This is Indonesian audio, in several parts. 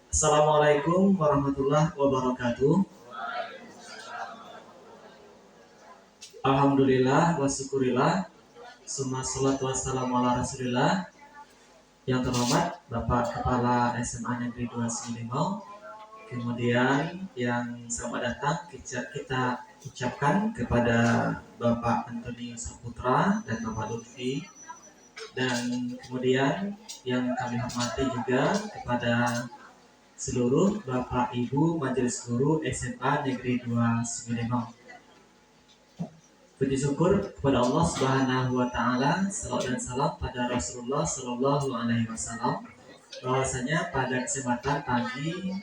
Assalamualaikum warahmatullahi wabarakatuh. Alhamdulillah wa syukurillah. Summa salatu wassalamu ala rasulillah. Yang terhormat Bapak Kepala SMA Negeri 2 Sumilimau. Kemudian yang selamat datang kita ucapkan kepada Bapak Antoni Saputra dan Bapak Lutfi. Dan kemudian yang kami hormati juga kepada seluruh Bapak Ibu Majelis Guru SMA Negeri 2 Sumilimau. Puji syukur kepada Allah Subhanahu wa taala, salawat dan salam pada Rasulullah sallallahu alaihi wasallam. Bahwasanya pada kesempatan pagi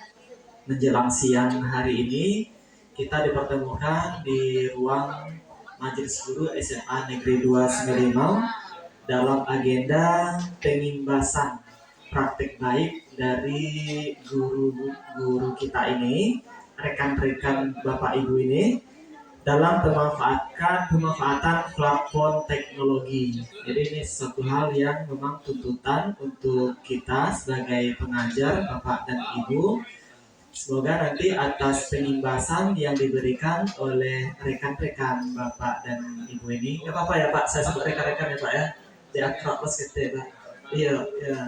menjelang siang hari ini kita dipertemukan di ruang Majelis Guru SMA Negeri 2 Sumilimau dalam agenda pengimbasan praktik baik dari guru-guru kita ini, rekan-rekan Bapak Ibu ini dalam pemanfaatan platform teknologi. Jadi ini suatu hal yang memang tuntutan untuk kita sebagai pengajar Bapak dan Ibu. Semoga nanti atas pengimbasan yang diberikan oleh rekan-rekan Bapak dan Ibu ini, nggak apa-apa ya Pak, saya sebut rekan-rekan ya Pak ya, di akrab gitu ya Pak. Iya, ya.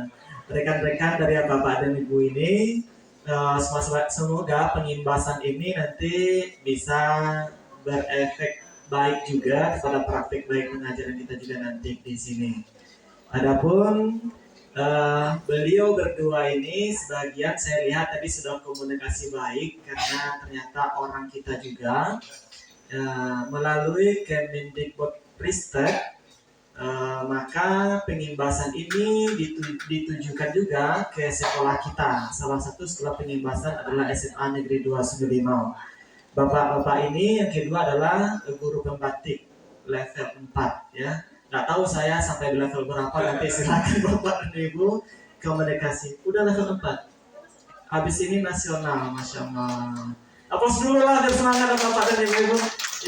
Rekan-rekan dari Bapak dan Ibu ini, semoga pengimbasan ini nanti bisa berefek baik juga pada praktik baik pengajaran kita juga nanti di sini. Adapun beliau berdua ini sebagian saya lihat tadi sudah komunikasi baik karena ternyata orang kita juga melalui Kemendikbudristek maka pengimbasan ini ditujukan juga ke sekolah kita. Salah satu sekolah pengimbasan adalah SMA Negeri 2 Sumilimau. Bapak-bapak ini yang kedua adalah guru pembatik level 4 ya. Nggak tahu saya sampai di level berapa, nanti silakan Bapak dan Ibu komunikasi. Udah level 4. Habis ini nasional, Masya Allah. Aplaus dulu lah biar semangat Bapak dan Ibu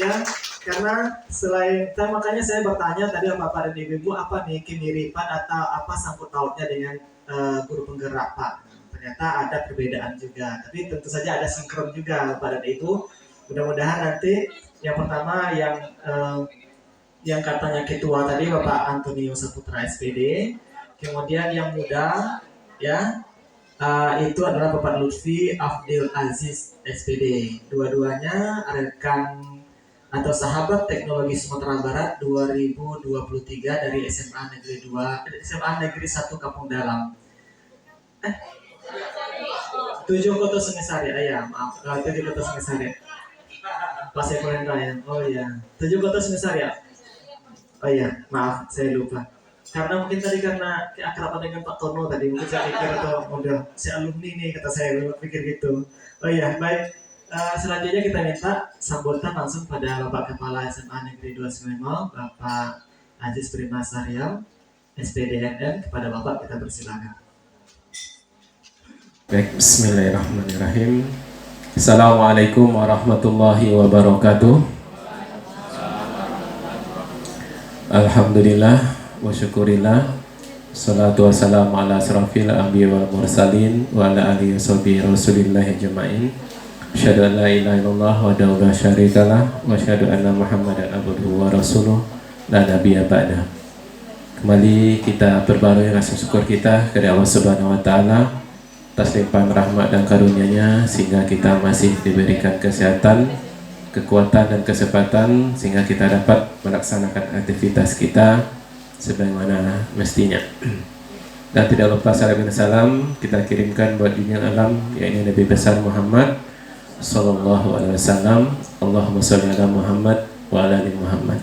ya. Karena selain makanya saya bertanya tadi Bapak dan Ibu apa nih kemiripan atau apa sangkut pautnya dengan guru penggerak Pak. Ternyata ada perbedaan juga, tapi tentu saja ada sinkron juga Bapak dan Ibu. Mudah-mudahan nanti yang pertama yang katanya ketua tadi Bapak Antonio Saputra SPD, kemudian yang muda ya itu adalah Bapak Lutfi Afdil Aziz SPD. Dua-duanya rekan atau sahabat teknologi Sumatera Barat 2023 dari SMA Negeri 2 SMA Negeri 1 Kampung Dalam. 7 Kota Sungai Sari, ya maaf, 7 Kota Sungai Sari. Pasir Raya. Oh iya, 7 Kota Sungai Sari ya. Oh iya, maaf saya lupa. Karena mungkin tadi karena keakraban dengan Pak Tono tadi, mungkin saya pikir atau udah si alumni nih kata saya pikir gitu. Oh iya, baik. Selanjutnya kita minta sambutan langsung pada Bapak Kepala SMA Negeri 2 Sumilimau, Bapak Aziz Prima Saryal, SPDNN. Kepada Bapak kita persilakan. Baik, bismillahirrahmanirrahim. Assalamualaikum warahmatullahi wabarakatuh. Alhamdulillah wa syukurillah. Salatu wassalamu ala asrafil anbiya wal mursalin wa ala alihi washabihi rasulillahi ajma'in. Asyhadu an la ilaha illallah wa la syarikalah wa asyhadu anna Muhammadan abduhu wa rasuluh la nabiyya ba'da. Kembali kita perbarui rasa syukur kita kepada Allah Subhanahu wa taala atas limpahan rahmat dan karunia-Nya sehingga kita masih diberikan kesehatan, kekuatan dan kesempatan sehingga kita dapat melaksanakan aktivitas kita sebagaimana mestinya. Dan tidak lupa salam dan salam kita kirimkan buat dunia alam, yaitu Nabi besar Muhammad sallallahu alaihi wasallam. Allahumma shalli ala Muhammad wa ala ali Muhammad.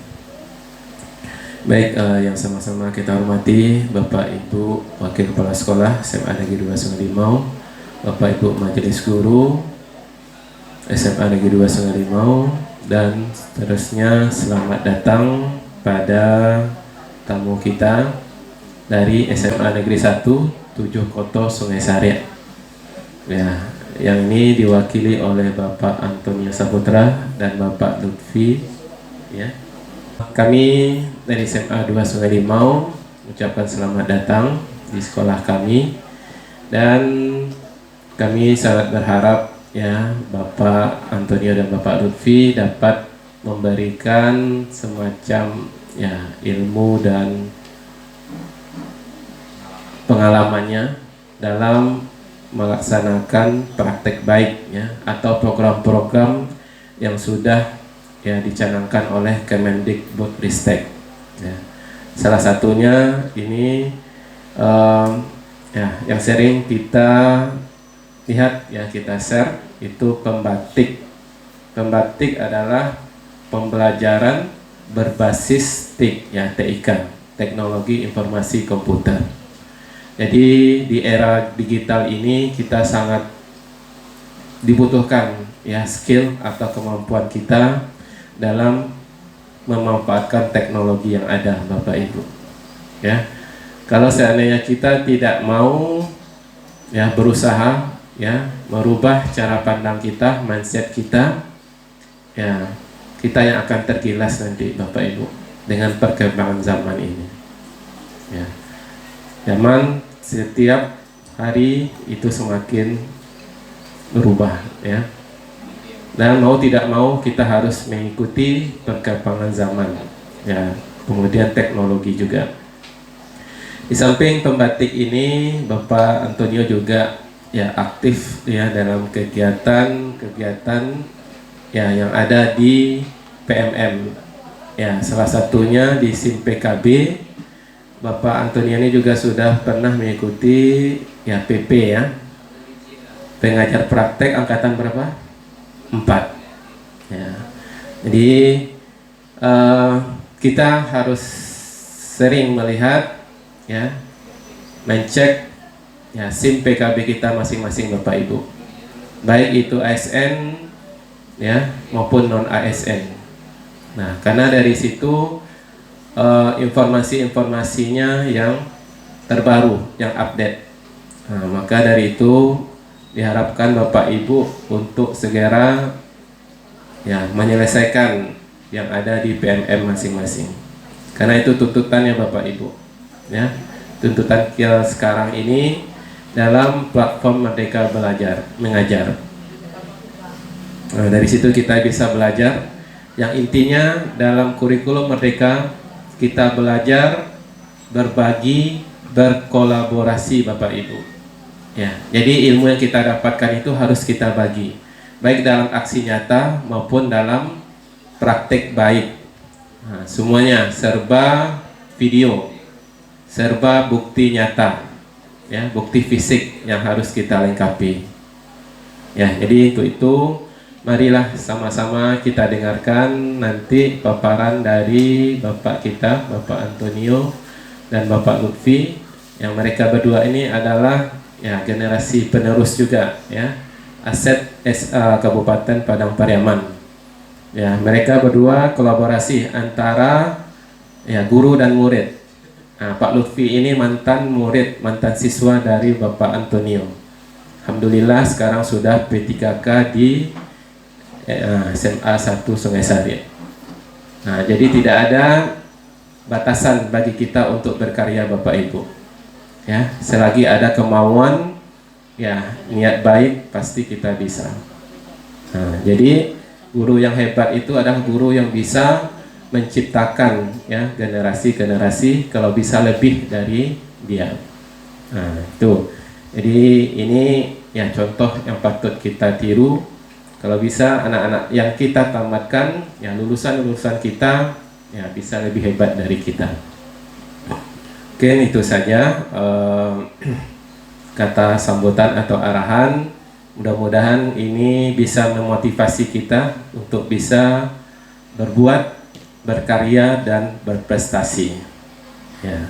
Baik, yang sama-sama kita hormati Bapak Ibu Wakil Kepala Sekolah SMA Negeri 2 Sumilimau, Bapak Ibu Majelis Guru SMA Negeri 2 Sumilimau, dan seterusnya selamat datang pada tamu kita dari SMA Negeri 1 7 Koto Sungai Sari. Ya, yang ini diwakili oleh Bapak Antonio Saputra dan Bapak Lutfi ya. Kami dari SMA 2 Sumilimau ucapkan selamat datang di sekolah kami, dan kami sangat berharap ya Bapak Antonio dan Bapak Lutfi dapat memberikan semacam ya ilmu dan pengalamannya dalam melaksanakan praktek baik ya atau program-program yang sudah ya dicanangkan oleh Kemendikbudristek ya. Salah satunya ini ya yang sering kita lihat ya kita share itu pembatik. Pembatik adalah pembelajaran berbasis TIK ya TIK, teknologi informasi komputer. Jadi di era digital ini kita sangat dibutuhkan ya skill atau kemampuan kita dalam memanfaatkan teknologi yang ada Bapak Ibu. Ya. Kalau seandainya kita tidak mau ya berusaha ya merubah cara pandang kita, mindset kita, ya kita yang akan tergilas nanti Bapak Ibu dengan perkembangan zaman ini. Ya. Zaman setiap hari itu semakin berubah ya. Dan mau tidak mau kita harus mengikuti perkembangan zaman ya, kemudian teknologi juga. Di samping pembatik ini Bapak Antonio juga ya aktif ya dalam kegiatan-kegiatan ya yang ada di PMM ya, salah satunya di SIM PKB. Bapak Antonio ini juga sudah pernah mengikuti ya PP ya, pengajar praktek angkatan berapa? 4 ya. Jadi kita harus sering melihat ya, mencek ya SIM PKB kita masing-masing Bapak Ibu, baik itu ASN ya maupun non ASN. Nah, karena dari situ informasi-informasinya yang terbaru, yang update. Nah, maka dari itu diharapkan Bapak Ibu untuk segera ya menyelesaikan yang ada di PMM masing-masing. Karena itu tuntutannya Bapak Ibu. Ya, tuntutan kita sekarang ini dalam platform Merdeka Belajar Mengajar. Nah, dari situ kita bisa belajar. Yang intinya dalam kurikulum Merdeka kita belajar, berbagi, berkolaborasi Bapak Ibu. Ya, jadi ilmu yang kita dapatkan itu harus kita bagi, baik dalam aksi nyata maupun dalam praktek baik. Nah, semuanya serba video, serba bukti nyata, ya bukti fisik yang harus kita lengkapi. Ya, jadi untuk itu marilah sama-sama kita dengarkan nanti paparan dari Bapak kita, Bapak Antonio dan Bapak Lutfi, yang mereka berdua ini adalah ya generasi penerus juga ya aset SA Kabupaten Padang Pariaman. Ya, mereka berdua kolaborasi antara ya guru dan murid. Nah, Pak Lutfi ini mantan murid, mantan siswa dari Bapak Antonio. Alhamdulillah sekarang sudah P3K di SMA 1 Sungai Sari. Nah, jadi tidak ada batasan bagi kita untuk berkarya Bapak Ibu. Ya, selagi ada kemauan, ya niat baik pasti kita bisa. Nah, jadi guru yang hebat itu adalah guru yang bisa menciptakan ya generasi-generasi, kalau bisa lebih dari dia. Nah, itu. Jadi ini ya contoh yang patut kita tiru. Kalau bisa anak-anak yang kita tamatkan, ya lulusan-lulusan kita ya bisa lebih hebat dari kita. Oke, itu saja kata sambutan atau arahan. Mudah-mudahan ini bisa memotivasi kita untuk bisa berbuat, berkarya dan berprestasi. Ya.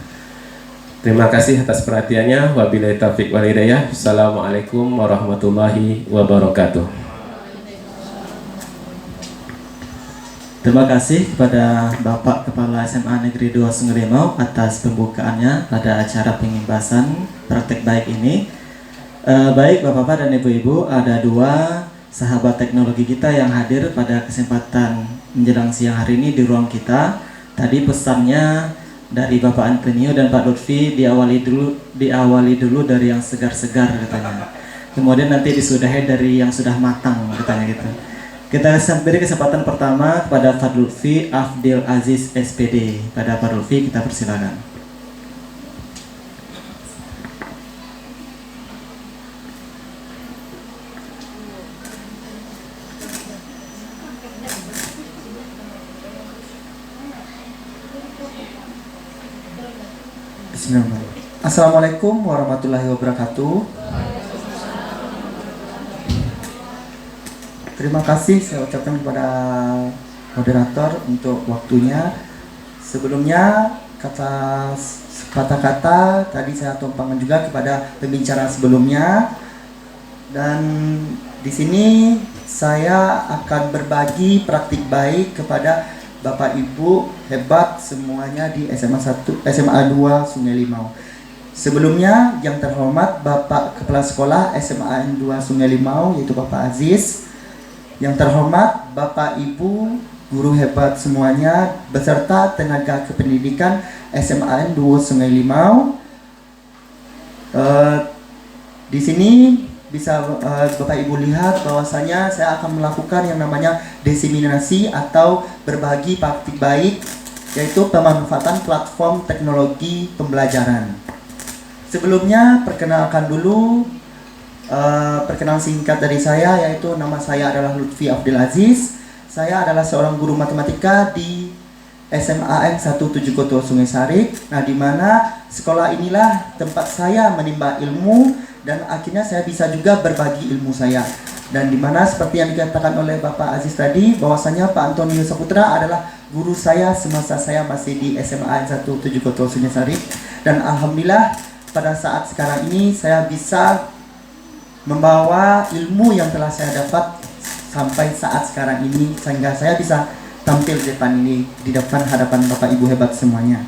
Terima kasih atas perhatiannya. Wabillahi taufiq wal hidayah. Assalamualaikum warahmatullahi wabarakatuh. Terima kasih kepada Bapak Kepala SMA Negeri 2 Sungai Limau atas pembukaannya pada acara pengimbasan praktek baik ini. Baik Bapak-Bapak dan Ibu-Ibu, ada dua sahabat teknologi kita yang hadir pada kesempatan menjelang siang hari ini di ruang kita. Tadi pesannya dari Bapak Antonio dan Pak Lutfi diawali dulu dari yang segar-segar katanya. kemudian nanti disudahi dari yang sudah matang katanya gitu. Kita beri kesempatan pertama kepada Pak Lutfi Afdil Aziz SPD. Pada Pak Lutfi kita persilakan. Bismillahirrahmanirrahim. Assalamualaikum warahmatullahi wabarakatuh. Terima kasih saya ucapkan kepada moderator untuk waktunya. Sebelumnya kata-kata tadi saya tumpangkan juga kepada pembicara sebelumnya, dan di sini saya akan berbagi praktik baik kepada Bapak Ibu hebat semuanya di SMA 2 Sungai Limau. Sebelumnya yang terhormat Bapak Kepala Sekolah SMA 2 Sungai Limau yaitu Bapak Aziz. Yang terhormat Bapak Ibu guru hebat semuanya beserta tenaga kependidikan SMA 2 Sungai Limau. Di sini bisa Bapak Ibu lihat bahwasanya saya akan melakukan yang namanya diseminasi atau berbagi praktik baik, yaitu pemanfaatan platform teknologi pembelajaran. Sebelumnya perkenalkan dulu. Perkenalan singkat dari saya, yaitu nama saya adalah Lutfi Afdil Aziz. Saya adalah seorang guru matematika di SMA 17 Koto Sungai Sarik. Nah, di mana sekolah inilah tempat saya menimba ilmu dan akhirnya saya bisa juga berbagi ilmu saya. Dan di mana seperti yang dikatakan oleh Bapak Aziz tadi, bahwasanya Pak Antonio Saputra adalah guru saya semasa saya masih di SMA 17 Koto Sungai Sarik. Dan alhamdulillah pada saat sekarang ini saya bisa membawa ilmu yang telah saya dapat sampai saat sekarang ini, sehingga saya bisa tampil di depan ini, di depan hadapan Bapak Ibu hebat semuanya.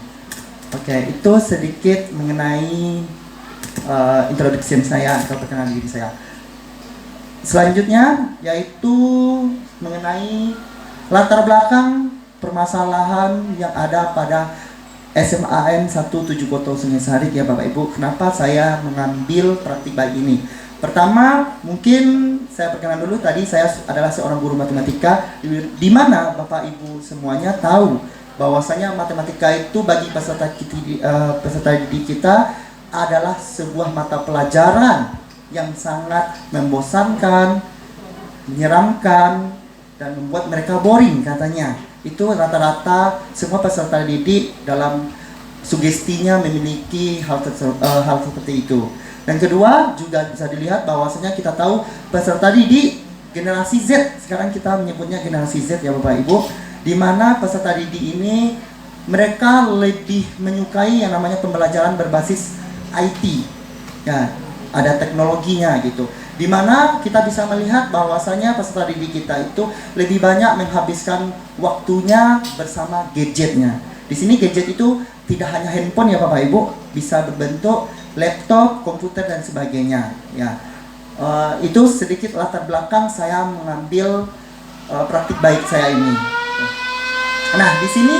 Oke, itu sedikit mengenai introduction saya atau perkenalan diri saya. Selanjutnya yaitu mengenai latar belakang permasalahan yang ada pada SMA 17 Koto Sungai Sarik ya Bapak Ibu. Kenapa saya mengambil praktik baik ini? Pertama, mungkin saya perkenalan dulu. Tadi saya adalah seorang guru matematika, di mana Bapak Ibu semuanya tahu bahwasanya matematika itu bagi peserta didik kita adalah sebuah mata pelajaran yang sangat membosankan, menyeramkan, dan membuat mereka boring katanya. Itu rata-rata semua peserta didik dalam sugestinya memiliki hal seperti itu. Dan kedua juga bisa dilihat bahwasanya kita tahu peserta didik generasi Z, sekarang kita menyebutnya generasi Z ya Bapak Ibu, di mana peserta didik ini mereka lebih menyukai yang namanya pembelajaran berbasis IT. Ya, ada teknologinya gitu. Di mana kita bisa melihat bahwasanya peserta didik kita itu lebih banyak menghabiskan waktunya bersama gadgetnya. Di sini gadget itu tidak hanya handphone ya Bapak Ibu, bisa berbentuk laptop, komputer dan sebagainya. Ya, itu sedikit latar belakang saya mengambil praktik baik saya ini. Nah, di sini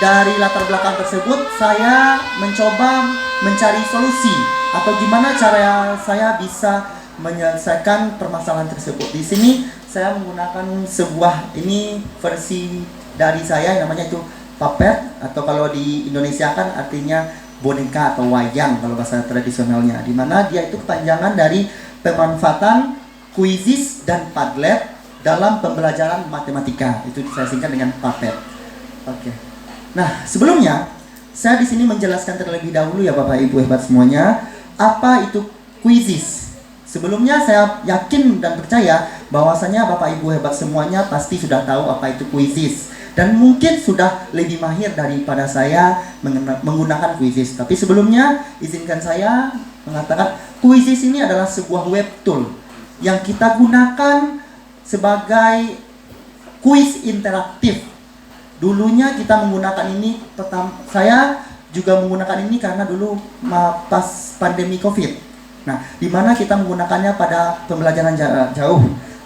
dari latar belakang tersebut saya mencoba mencari solusi atau gimana cara saya bisa menyelesaikan permasalahan tersebut. Di sini saya menggunakan sebuah ini versi dari saya yang namanya itu puppet, atau kalau di Indonesia kan artinya boneka atau wayang kalau bahasa tradisionalnya, di mana dia itu kepanjangan dari pemanfaatan Quizizz dan Padlet dalam pembelajaran matematika. Itu saya singkat dengan puppet. Oke. Nah, sebelumnya saya di sini menjelaskan terlebih dahulu ya Bapak Ibu hebat semuanya, apa itu Quizizz. Sebelumnya saya yakin dan percaya bahwasanya Bapak Ibu hebat semuanya pasti sudah tahu apa itu Quizizz, dan mungkin sudah lebih mahir daripada saya menggunakan Quizizz. Tapi sebelumnya izinkan saya mengatakan Quizizz ini adalah sebuah web tool yang kita gunakan sebagai kuis interaktif. Dulunya kita menggunakan ini, saya juga menggunakan ini karena dulu pas pandemi COVID. Nah, di mana kita menggunakannya pada pembelajaran jarak jauh.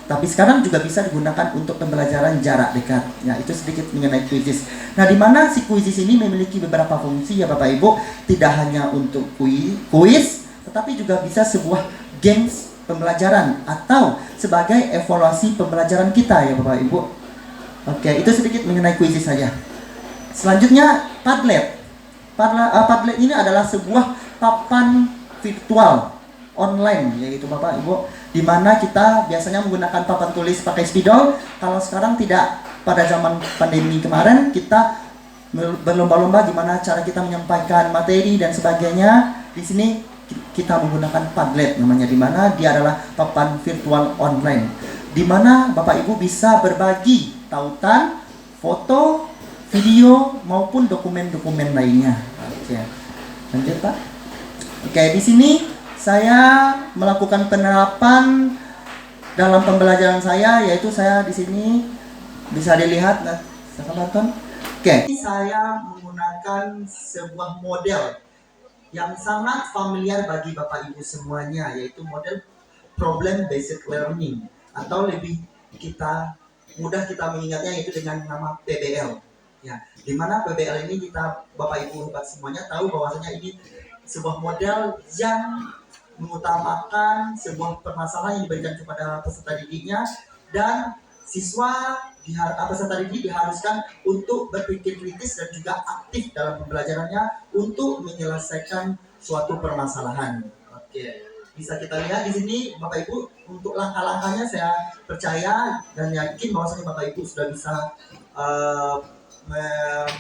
Tapi sekarang juga bisa digunakan untuk pembelajaran jarak dekat. Ya, itu sedikit mengenai Quizizz. Nah, di mana si Quizizz ini memiliki beberapa fungsi ya Bapak Ibu, tidak hanya untuk kuis, tetapi juga bisa sebuah games pembelajaran atau sebagai evaluasi pembelajaran kita ya Bapak Ibu. Oke, itu sedikit mengenai kuisis saja. Selanjutnya Padlet. Padlet ini adalah sebuah papan virtual online yaitu Bapak Ibu, di mana kita biasanya menggunakan papan tulis pakai spidol. Kalau sekarang tidak, pada zaman pandemi kemarin kita berlomba-lomba gimana cara kita menyampaikan materi dan sebagainya. Di sini kita menggunakan Padlet namanya, di mana dia adalah papan virtual online, di mana Bapak Ibu bisa berbagi tautan, foto, video maupun dokumen-dokumen lainnya. Oke, lanjut Pak. Oke, di sini saya melakukan penerapan dalam pembelajaran saya, yaitu saya di sini bisa dilihat, nah, saya tonton. Oke, saya menggunakan sebuah model yang sangat familiar bagi Bapak Ibu semuanya, yaitu model problem based learning, atau lebih mudah kita mengingatnya yaitu dengan nama PBL. Ya, dimana PBL ini kita Bapak Ibu hebat semuanya tahu bahwasanya ini sebuah model yang mengutamakan sebuah permasalahan yang diberikan kepada peserta didiknya, dan siswa peserta didik diharuskan untuk berpikir kritis dan juga aktif dalam pembelajarannya untuk menyelesaikan suatu permasalahan. Oke, bisa kita lihat di sini Bapak Ibu, untuk langkah-langkahnya saya percaya dan yakin bahwasanya Bapak Ibu sudah bisa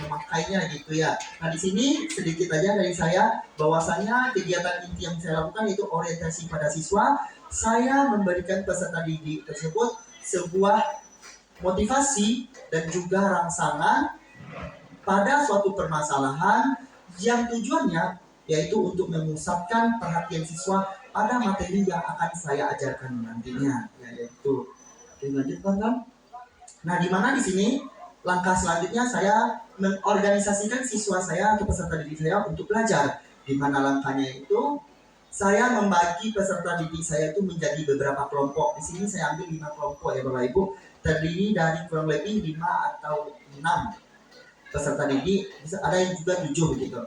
memakainya gitu ya. Nah, di sini sedikit aja dari saya bahwasanya kegiatan inti yang saya lakukan itu orientasi pada siswa. Saya memberikan peserta didik tersebut sebuah motivasi dan juga rangsangan pada suatu permasalahan yang tujuannya yaitu untuk memusatkan perhatian siswa pada materi yang akan saya ajarkan nantinya, yaitu lanjut kan. Nah, di mana di sini langkah selanjutnya saya mengorganisasikan siswa saya atau peserta didik saya untuk belajar. Di mana langkahnya itu saya membagi peserta didik saya itu menjadi beberapa kelompok. Di sini saya ambil 5 kelompok ya Bapak Ibu, terdiri dari kurang lebih 5 atau 6 peserta didik, bisa ada yang juga 7 gitu.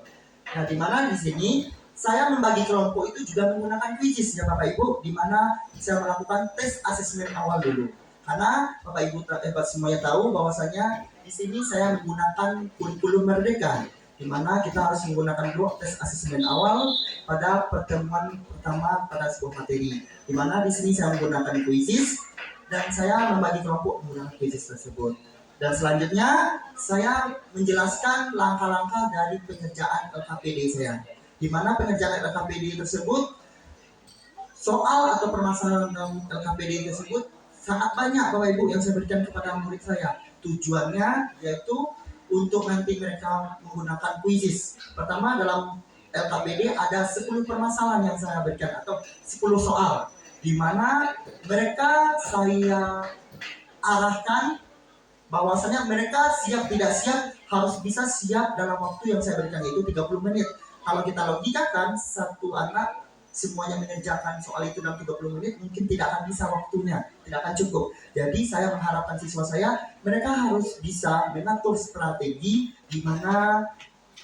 Nah, di mana di sini saya membagi kelompok itu juga menggunakan kuisis ya Bapak Ibu, di mana saya melakukan tes asesmen awal dulu. Karena Bapak Ibu semuanya tahu bahwasanya di sini saya menggunakan kurikulum merdeka, di mana kita harus menggunakan dua tes asesmen awal pada pertemuan pertama pada sebuah materi. Di mana di sini saya menggunakan kuisis dan saya membagi kelompok menggunakan kuisis tersebut. Dan selanjutnya saya menjelaskan langkah-langkah dari pengerjaan LKPD saya. Di mana pengerjaan LKPD tersebut, soal atau permasalahan dalam LKPD tersebut sangat banyak Bapak Ibu yang saya berikan kepada murid saya. Tujuannya yaitu untuk nanti mereka menggunakan kuisis. Pertama, dalam LKPD ada 10 permasalahan yang saya berikan atau 10 soal, di mana mereka saya arahkan bahwasanya mereka siap tidak siap harus bisa siap dalam waktu yang saya berikan, yaitu 30 menit. Kalau kita logikakan, satu anak semuanya mengerjakan soal itu dalam 30 menit mungkin tidak akan bisa waktunya, tidak akan cukup. Jadi saya mengharapkan siswa saya, mereka harus bisa mengatur strategi di mana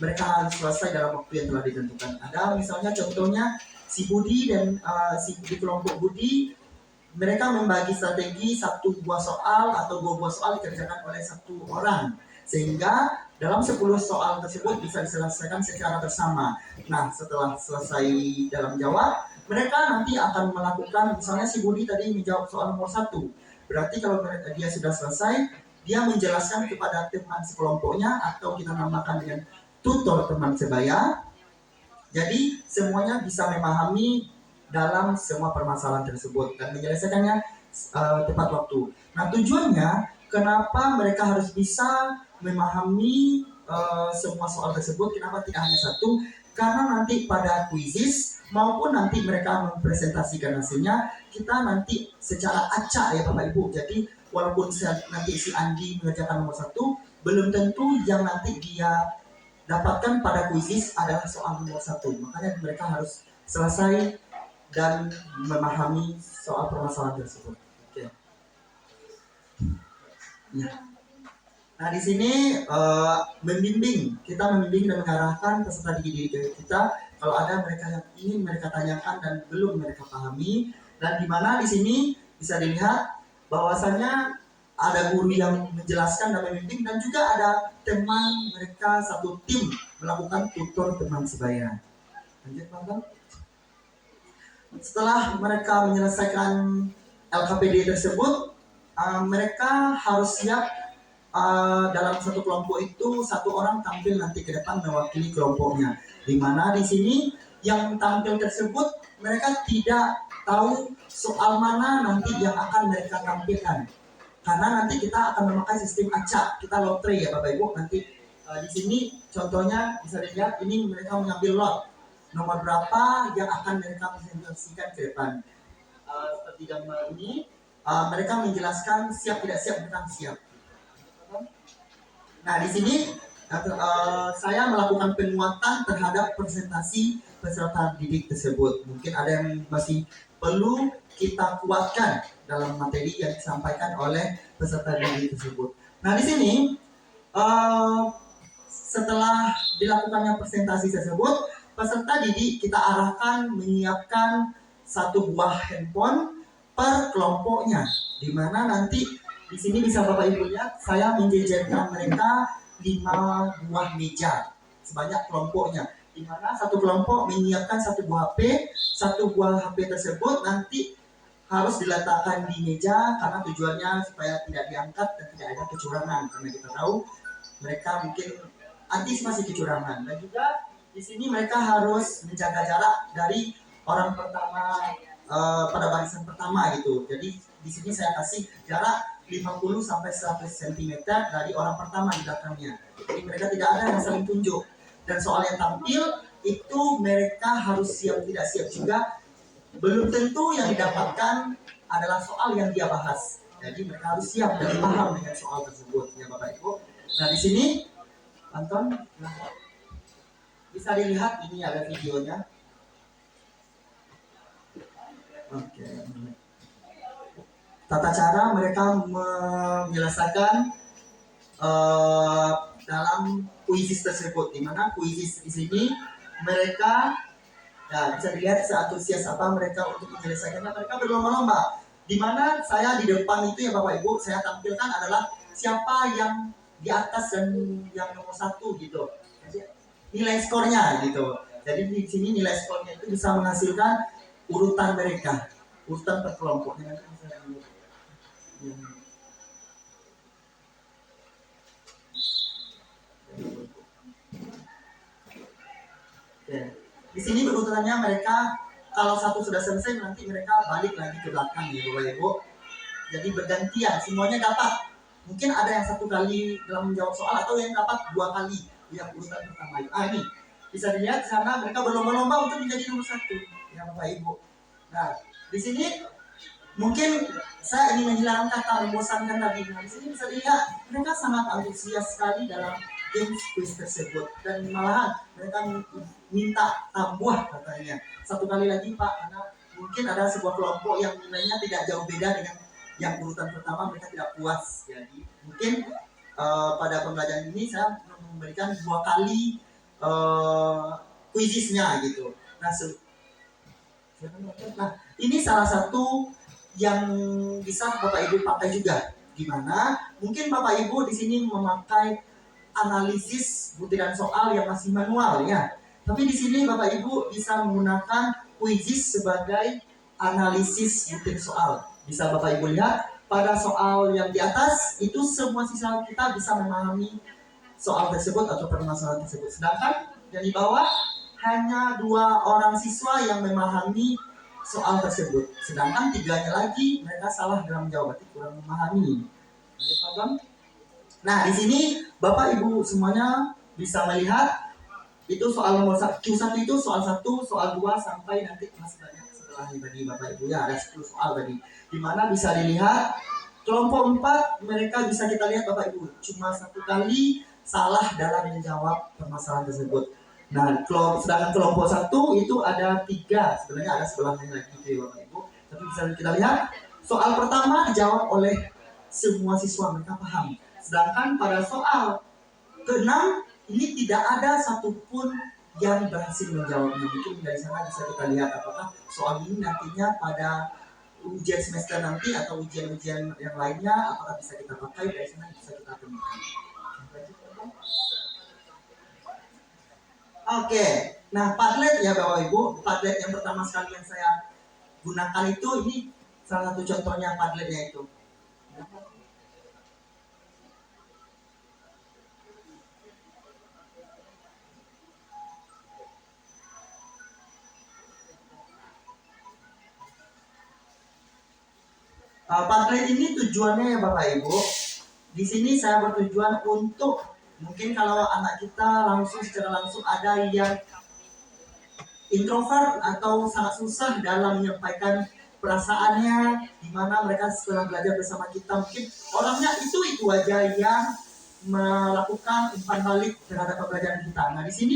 mereka harus selesai dalam waktu yang telah ditentukan. Ada misalnya contohnya si Budi dan di kelompok Budi, mereka membagi strategi 1 buah soal atau 2 buah soal dikerjakan oleh 1 orang, sehingga dalam 10 soal tersebut bisa diselesaikan secara bersama. Nah, setelah selesai dalam jawab, mereka nanti akan melakukan, misalnya si Budi tadi menjawab soal nomor 1. Berarti kalau dia sudah selesai, dia menjelaskan kepada teman sekelompoknya atau kita namakan dengan tutor teman sebaya. Jadi semuanya bisa memahami dalam semua permasalahan tersebut dan menyelesaikannya tepat waktu. Nah, tujuannya kenapa mereka harus bisa memahami semua soal tersebut, kenapa tidak hanya 1? Karena nanti pada kuisis maupun nanti mereka mempresentasikan hasilnya, kita nanti secara acak ya Bapak Ibu. Jadi walaupun nanti si Andi mengerjakan nomor 1, belum tentu yang nanti dia dapatkan pada kuisis adalah soal nomor 1. Makanya mereka harus selesai dan memahami soal permasalahan tersebut. Oke. Ya. Nah, di sini kita membimbing dan mengarahkan peserta didik kita kalau ada mereka yang ingin mereka tanyakan dan belum mereka pahami, Dan di mana di sini bisa dilihat bahwasannya ada guru yang menjelaskan dan membimbing, dan juga ada teman mereka satu tim melakukan tutor teman sebaya. Lanjut, teman-teman. Setelah mereka menyelesaikan LKPD tersebut, mereka harus siap dalam satu kelompok itu satu orang tampil nanti ke depan mewakili kelompoknya. Di mana di sini yang tampil tersebut mereka tidak tahu soal mana nanti yang akan mereka tampilkan. Karena nanti kita akan memakai sistem acak, kita lotre ya Bapak Ibu. Nanti di sini contohnya bisa dilihat ini mereka mengambil lot nomor berapa yang akan mereka presentasikan ke depan. Seperti gambar ini, mereka menjelaskan siap tidak siap tentang siap. Nah di sini saya melakukan penguatan terhadap presentasi peserta didik tersebut. Mungkin ada yang masih perlu kita kuatkan dalam materi yang disampaikan oleh peserta didik tersebut. Nah di sini setelah dilakukannya presentasi tersebut, peserta didik kita arahkan menyiapkan satu buah handphone per kelompoknya, di mana nanti di sini bisa Bapak Ibu lihat saya menjejerkan mereka 5 buah meja sebanyak kelompoknya, di mana satu kelompok menyiapkan satu buah HP. Satu buah HP tersebut nanti harus diletakkan di meja karena tujuannya supaya tidak diangkat dan tidak ada kecurangan, karena kita tahu mereka mungkin antisipasi kecurangan. Dan juga di sini mereka harus menjaga jarak dari orang pertama pada barisan pertama gitu. Jadi di sini saya kasih jarak 50 sampai 100 cm dari orang pertama di belakangnya. Jadi mereka tidak ada yang saling tunjuk. Dan soal yang tampil itu mereka harus siap tidak siap juga. Belum tentu yang didapatkan adalah soal yang dia bahas. Jadi mereka harus siap dan paham dengan soal tersebut ya Bapak Ibu. Nah di sini Anton bisa dilihat ini ada videonya. Oke. Tata cara mereka menyelesaikan dalam kuisis tersebut, di mana kuisis di sini mereka bisa dilihat seantusias apa mereka untuk menyelesaikannya. Mereka berlomba-lomba, di mana saya di depan itu ya Bapak Ibu saya tampilkan adalah siapa yang di atas dan yang nomor 1 gitu. Jadi, nilai skornya gitu. Jadi di sini nilai skornya itu bisa menghasilkan urutan mereka, urutan per kelompoknya. Ya. Di sini berurutannya mereka kalau satu sudah selesai nanti mereka balik lagi ke belakang ya Bapak Ibu. Jadi bergantian semuanya dapat. Mungkin ada yang 1 kali dalam menjawab soal atau yang dapat 2 kali yang urutan pertama itu. Ini bisa dilihat di sana mereka berlomba-lomba untuk menjadi nomor 1 ya Bapak Ibu. Nah di sini mungkin saya ingin menghilangkan kata membosankan tadi. Nah di sini bisa dilihat mereka sangat antusias sekali dalam games quiz tersebut, dan malahan mereka minta tambah katanya 1 kali lagi Pak, karena mungkin ada sebuah kelompok yang nilainya tidak jauh beda dengan yang urutan pertama, mereka tidak puas. Jadi mungkin pada pembelajaran ini saya memberikan 2 kali quizisnya gitu. Nah ini salah satu yang bisa Bapak Ibu pakai juga, dimana mungkin Bapak Ibu di sini memakai analisis butiran soal yang masih manual ya. Tapi di sini Bapak Ibu bisa menggunakan quizis sebagai analisis butiran soal. Bisa Bapak Ibu lihat pada soal yang di atas itu semua siswa kita bisa memahami soal tersebut atau permasalahan tersebut. Sedangkan yang di bawah hanya 2 orang siswa yang memahami soal tersebut. Sedangkan 3-nya lagi mereka salah dalam menjawab, berarti kurang memahami. Jadi paham? Nah di sini Bapak Ibu semuanya bisa melihat itu soal nomor Q1 itu soal 1, soal 2 sampai nanti masih banyak setelahnya tadi Bapak Ibu ya, ada 10 soal tadi. Dimana bisa dilihat kelompok 4 mereka bisa kita lihat Bapak Ibu cuma 1 kali salah dalam menjawab permasalahan tersebut. Nah sedangkan kelompok 1 itu ada 3, sebenarnya ada sebelahnya lagi gitu ya Bapak Ibu. Tapi bisa kita lihat soal pertama dijawab oleh semua siswa, mereka paham. Sedangkan pada soal ke-6 ini tidak ada satupun yang berhasil menjawabnya. Mungkin dari sana bisa kita lihat apakah soal ini nantinya pada ujian semester nanti atau ujian-ujian yang lainnya, apakah bisa kita pakai dari sana, bisa kita temukan. Oke, nah Padlet ya Bapak Ibu, Padlet yang pertama sekali yang saya gunakan itu, ini salah satu contohnya Padletnya itu. Padlet ini tujuannya ya Bapak Ibu, di sini saya bertujuan untuk mungkin kalau anak kita secara langsung ada yang introvert atau sangat susah dalam menyampaikan perasaannya, di mana mereka setelah belajar bersama kita mungkin orangnya itu aja yang melakukan umpan balik terhadap pembelajaran kita. Nah di sini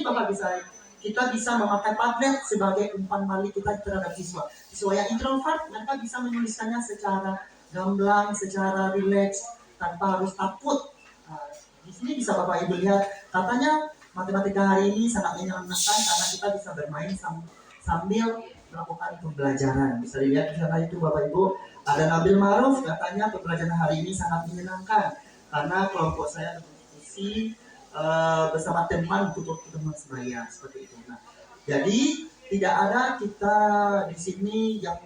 kita bisa memakai Padlet sebagai umpan balik kita terhadap siswa. Siswa yang introvert mereka bisa menuliskannya secara gamblang, secara rileks, tanpa harus takut. Nah, di sini bisa Bapak Ibu lihat, katanya matematika hari ini sangat menyenangkan karena kita bisa bermain sambil melakukan pembelajaran. Bisa dilihat di sana itu Bapak Ibu, ada Nabil Maruf katanya pembelajaran hari ini sangat menyenangkan karena kelompok saya berdiskusi bersama teman untuk teman sebaya seperti itu. Nah, jadi tidak ada kita di sini yang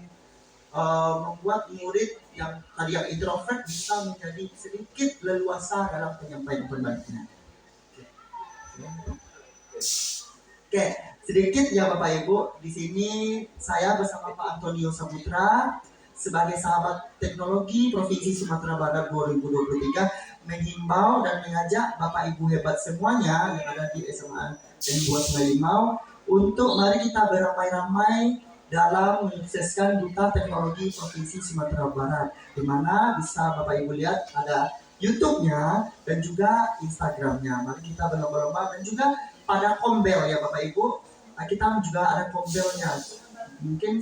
membuat murid yang tadi yang introvert bisa menjadi sedikit leluasa dalam penyampaian pendampingan. Oke, sedikit ya Bapak Ibu, di sini saya bersama Pak Antonio Saputra sebagai sahabat teknologi Provinsi Sumatera Barat 2023 menghimbau dan mengajak Bapak Ibu hebat semuanya yang ada di SMA dan buat Limau untuk mari kita beramai-ramai dalam menyukseskan Duta Teknologi Provinsi Sumatera Barat, di mana bisa Bapak Ibu lihat ada YouTube-nya dan juga Instagram-nya. Mari kita berlomba-lomba dan juga pada kombel ya Bapak Ibu, kita juga ada kombelnya. Mungkin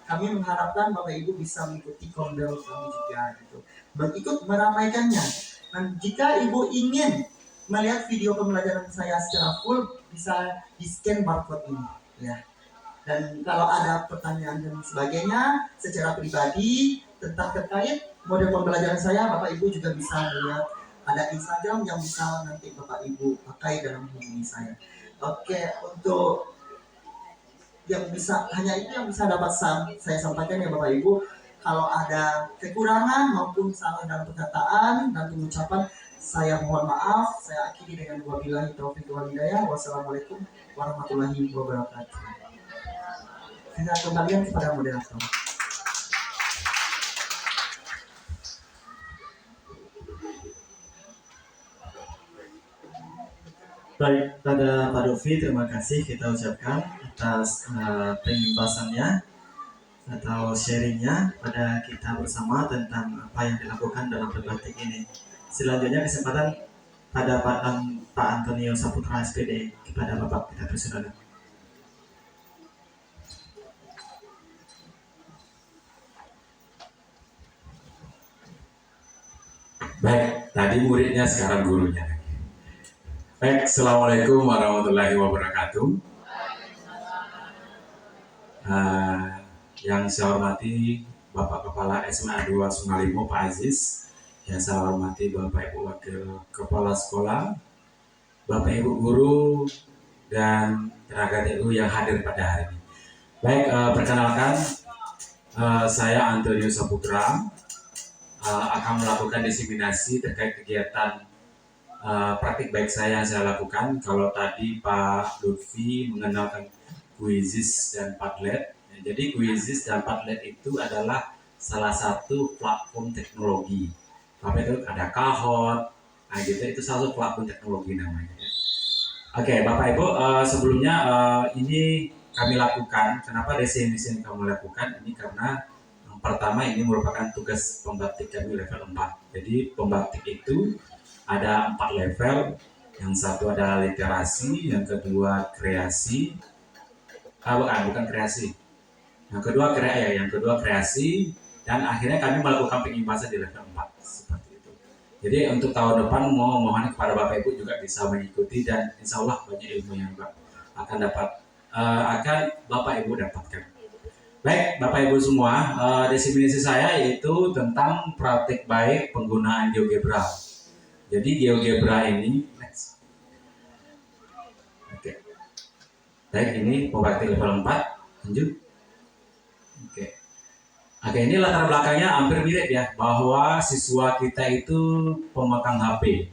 kami mengharapkan Bapak Ibu bisa mengikuti kombel kami juga gitu, ikut meramaikannya. Dan jika Ibu ingin melihat video pembelajaran saya secara full, bisa di scan barcode ini ya. Dan kalau ada pertanyaan dan sebagainya secara pribadi tentang terkait model pembelajaran saya, Bapak Ibu juga bisa melihat ada Instagram yang bisa nanti Bapak Ibu pakai dalam hubungi saya. Oke, untuk yang bisa, hanya itu yang bisa dapat saya sampaikan ya Bapak Ibu. Kalau ada kekurangan maupun salah dalam perkataan dan pengucapan, saya mohon maaf. Saya akhiri dengan wabillahi taufiq wal hidayah. Wassalamualaikum warahmatullahi wabarakatuh. Kita kembalikan kepada moderator. Baik, pada Pak Dovi terima kasih kita ucapkan atas penjelasannya atau sharingnya pada kita bersama tentang apa yang dilakukan dalam berbatik ini. Selanjutnya kesempatan pada Pak Antonio Saputra SPD, kepada Bapak kita persilakan. Baik, tadi muridnya sekarang gurunya. Baik, Assalamualaikum warahmatullahi wabarakatuh. Yang saya hormati Bapak Kepala SMA 2 Sungai Limo Pak Aziz, yang saya hormati Bapak Ibu Wakil Kepala Sekolah, Bapak Ibu Guru, dan tenaga TU yang hadir pada hari ini. Baik, perkenalkan, saya Antonio Saputra, akan melakukan diseminasi terkait kegiatan praktik baik saya yang saya lakukan. Kalau tadi Pak Lutfi mengenalkan Quizizz dan Padlet, jadi Quizizz dan Padlet itu adalah salah satu platform teknologi. Apa itu? Ada Kahoot, nah gitu, itu salah satu platform teknologi namanya. Oke, Bapak Ibu, sebelumnya ini kami lakukan. Kenapa desain-desain kami lakukan? Ini karena pertama ini merupakan tugas pembatik kami level 4. Jadi pembatik itu ada 4 level. Yang satu adalah literasi, yang kedua kreasi. Bukan kreasi. Yang kedua kreasi, dan akhirnya kami melakukan pengimpasan di level 4 seperti itu. Jadi untuk tahun depan mohon kepada Bapak Ibu juga bisa mengikuti, dan insya Allah banyak ilmu yang akan Bapak Ibu dapatkan. Baik, Bapak Ibu semua, definisi saya yaitu tentang praktik baik penggunaan GeoGebra. Jadi GeoGebra ini, next. Oke. Baik, ini praktik level 4, lanjut. Oke. Oke, ini latar belakangnya hampir mirip ya, bahwa siswa kita itu pemegang HP.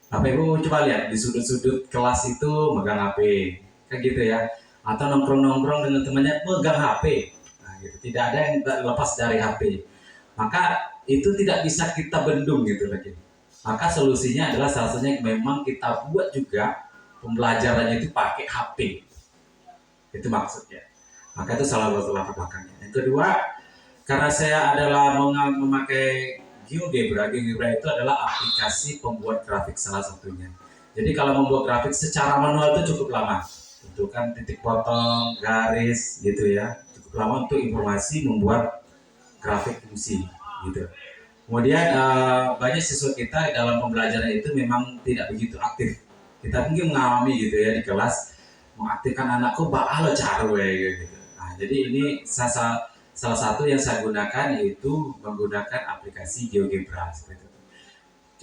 Bapak Ibu coba lihat di sudut-sudut kelas itu megang HP, kan gitu ya. Atau nongkrong-nongkrong dengan temannya megang HP. Nah, gitu. Tidak ada yang lepas dari HP. Maka itu tidak bisa kita bendung gitu lagi. Maka solusinya adalah salah satunya memang kita buat juga pembelajarannya itu pakai HP. Itu maksudnya. Maka itu salah satu latar belakangnya. Yang kedua, karena saya adalah memakai GeoGebra. GeoGebra itu adalah aplikasi pembuat grafik salah satunya. Jadi kalau membuat grafik secara manual itu cukup lama. Itu kan titik potong, garis gitu ya, cukup lama untuk informasi membuat grafik fungsi gitu. Kemudian banyak siswa kita dalam pembelajaran itu memang tidak begitu aktif. Kita mungkin mengalami gitu ya di kelas, mengaktifkan anakku bakal cara gitu. Nah, jadi ini salah satu yang saya gunakan yaitu menggunakan aplikasi GeoGebra seperti itu.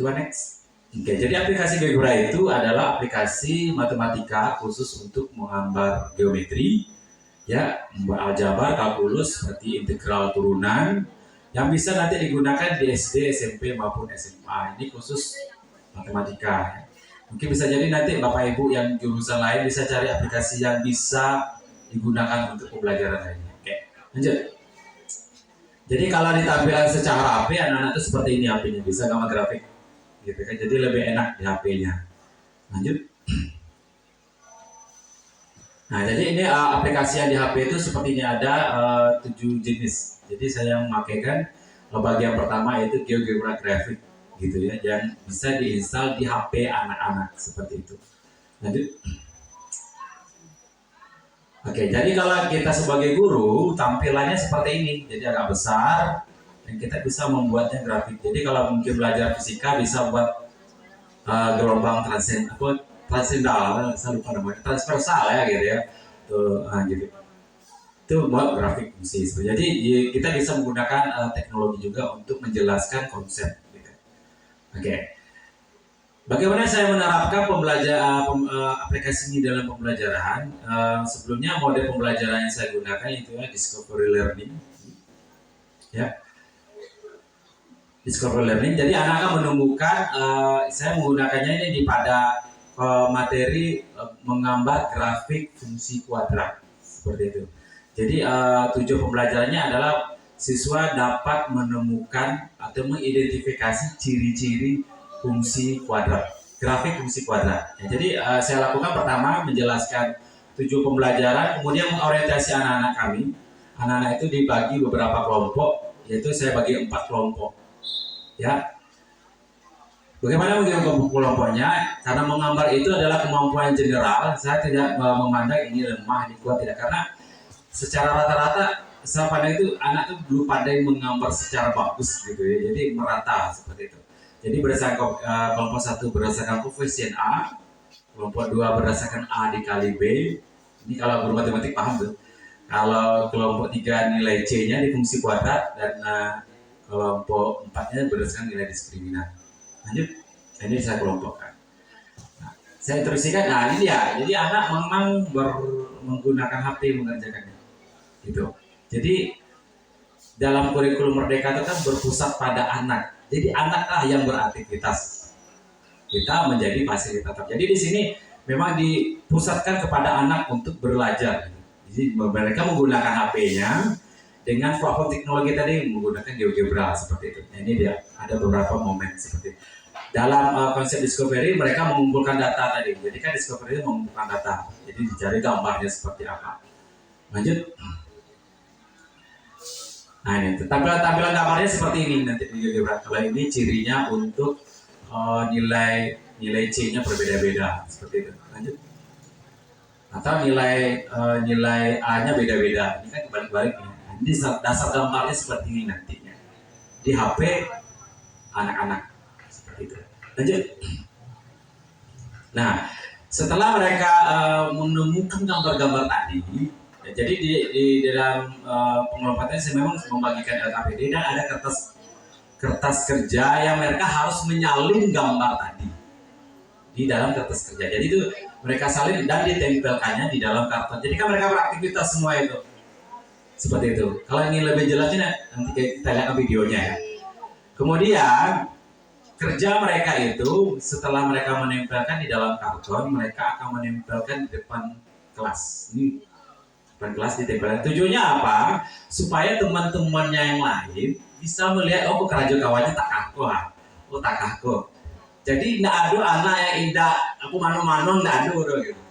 Coba next. Oke, jadi aplikasi GeoGebra itu adalah aplikasi matematika khusus untuk menggambar geometri, ya, membuat aljabar, kalkulus seperti integral turunan, yang bisa nanti digunakan di SD, SMP maupun SMA. Ini khusus matematika. Mungkin bisa jadi nanti Bapak Ibu yang jurusan lain bisa cari aplikasi yang bisa digunakan untuk pembelajaran lainnya. Oke, lanjut. Jadi kalau ditampilkan secara HP, anak-anak itu seperti ini HP-nya, bisa gambar grafik. Gitu kan, jadi lebih enak di HP-nya. Lanjut. Nah, jadi ini aplikasi yang di HP itu sepertinya ada 7 jenis. Jadi saya memakaikan bagian pertama yaitu GeoGebra Graphic gitu ya, yang bisa diinstal di HP anak-anak seperti itu. Lanjut. Oke, jadi kalau kita sebagai guru tampilannya seperti ini, jadi agak besar. Dan kita bisa membuatnya grafik. Jadi kalau mungkin belajar fisika bisa buat gelombang transendal, saya lupa namanya, transversal ya gitu ya. Tuh, gitu. Itu buat grafik fungsi. Jadi kita bisa menggunakan teknologi juga untuk menjelaskan konsep. Gitu. Oke. Bagaimana saya menerapkan aplikasi ini dalam pembelajaran? Sebelumnya model pembelajaran yang saya gunakan itu ya discovery learning. Ya. Discovery learning. Jadi anak-anak menemukan, saya menggunakannya ini pada materi menggambar grafik fungsi kuadrat seperti itu. Jadi tujuan pembelajarannya adalah siswa dapat menemukan atau mengidentifikasi ciri-ciri fungsi kuadrat, grafik fungsi kuadrat. Ya, jadi saya lakukan pertama menjelaskan tujuan pembelajaran, kemudian mengorientasi anak-anak kami. Anak-anak itu dibagi beberapa kelompok, yaitu saya bagi 4 kelompok. Ya, bagaimana mengambil kelompoknya? Karena menggambar itu adalah kemampuan general. Saya tidak memandang ini lemah, ini kuat, tidak. Karena secara rata-rata saya pandang itu anak itu belum pandai menggambar secara bagus gitu ya. Jadi merata seperti itu. Jadi berdasarkan kelompok 1 berdasarkan koefisien A, kelompok 2 berdasarkan A dikali B. Ini kalau guru matematik paham tuh. Kalau kelompok 3 nilai C-nya di fungsi kuadrat, dan kelompok 4-nya berdasarkan nilai diskriminan. Lanjut, ini saya kelompokkan. Nah, saya instruksikan, nah ini dia. Jadi anak memang menggunakan HP mengerjakannya. Gitu. Jadi dalam kurikulum Merdeka itu kan berpusat pada anak. Jadi anaklah yang beraktivitas. Kita menjadi fasilitator. Jadi di sini memang dipusatkan kepada anak untuk belajar. Jadi mereka menggunakan HP-nya dengan platform teknologi tadi, menggunakan GeoGebra seperti itu. Nah, ini dia, ada beberapa momen seperti itu. Dalam konsep discovery mereka mengumpulkan data tadi. Jadi kan discovery itu mengumpulkan data. Jadi dicari gambarnya seperti apa. Lanjut. Nah, ini tampilan gambarnya seperti ini nanti di GeoGebra. Kalau ini cirinya untuk nilai C-nya berbeda-beda seperti itu. Lanjut. Atau nilai A-nya beda-beda. Ini kan kebalik-baliknya. Ini dasar gambarnya seperti ini nantinya di HP anak-anak seperti itu. Lanjut. Nah, setelah mereka menemukan gambar-gambar tadi, Jadi di dalam pengelompatannya saya memang membagikan LKPD dan ada kertas kerja yang mereka harus menyalin gambar tadi di dalam kertas kerja. Jadi itu mereka salin dan ditempelkannya di dalam karton. Jadi kan mereka beraktivitas semua itu. Seperti itu. Kalau ingin lebih jelasnya nanti kita lihat videonya ya. Kemudian kerja mereka itu setelah mereka menempelkan di dalam karton, mereka akan menempelkan di depan kelas. Ini depan kelas ditempelkan. Tujuannya apa? Supaya teman-temannya yang lain bisa melihat, oh kerja kawannya tak kaku, oh tak kaku. Jadi tidak ada anak yang indah, aku mano-mano tidak ada gitu.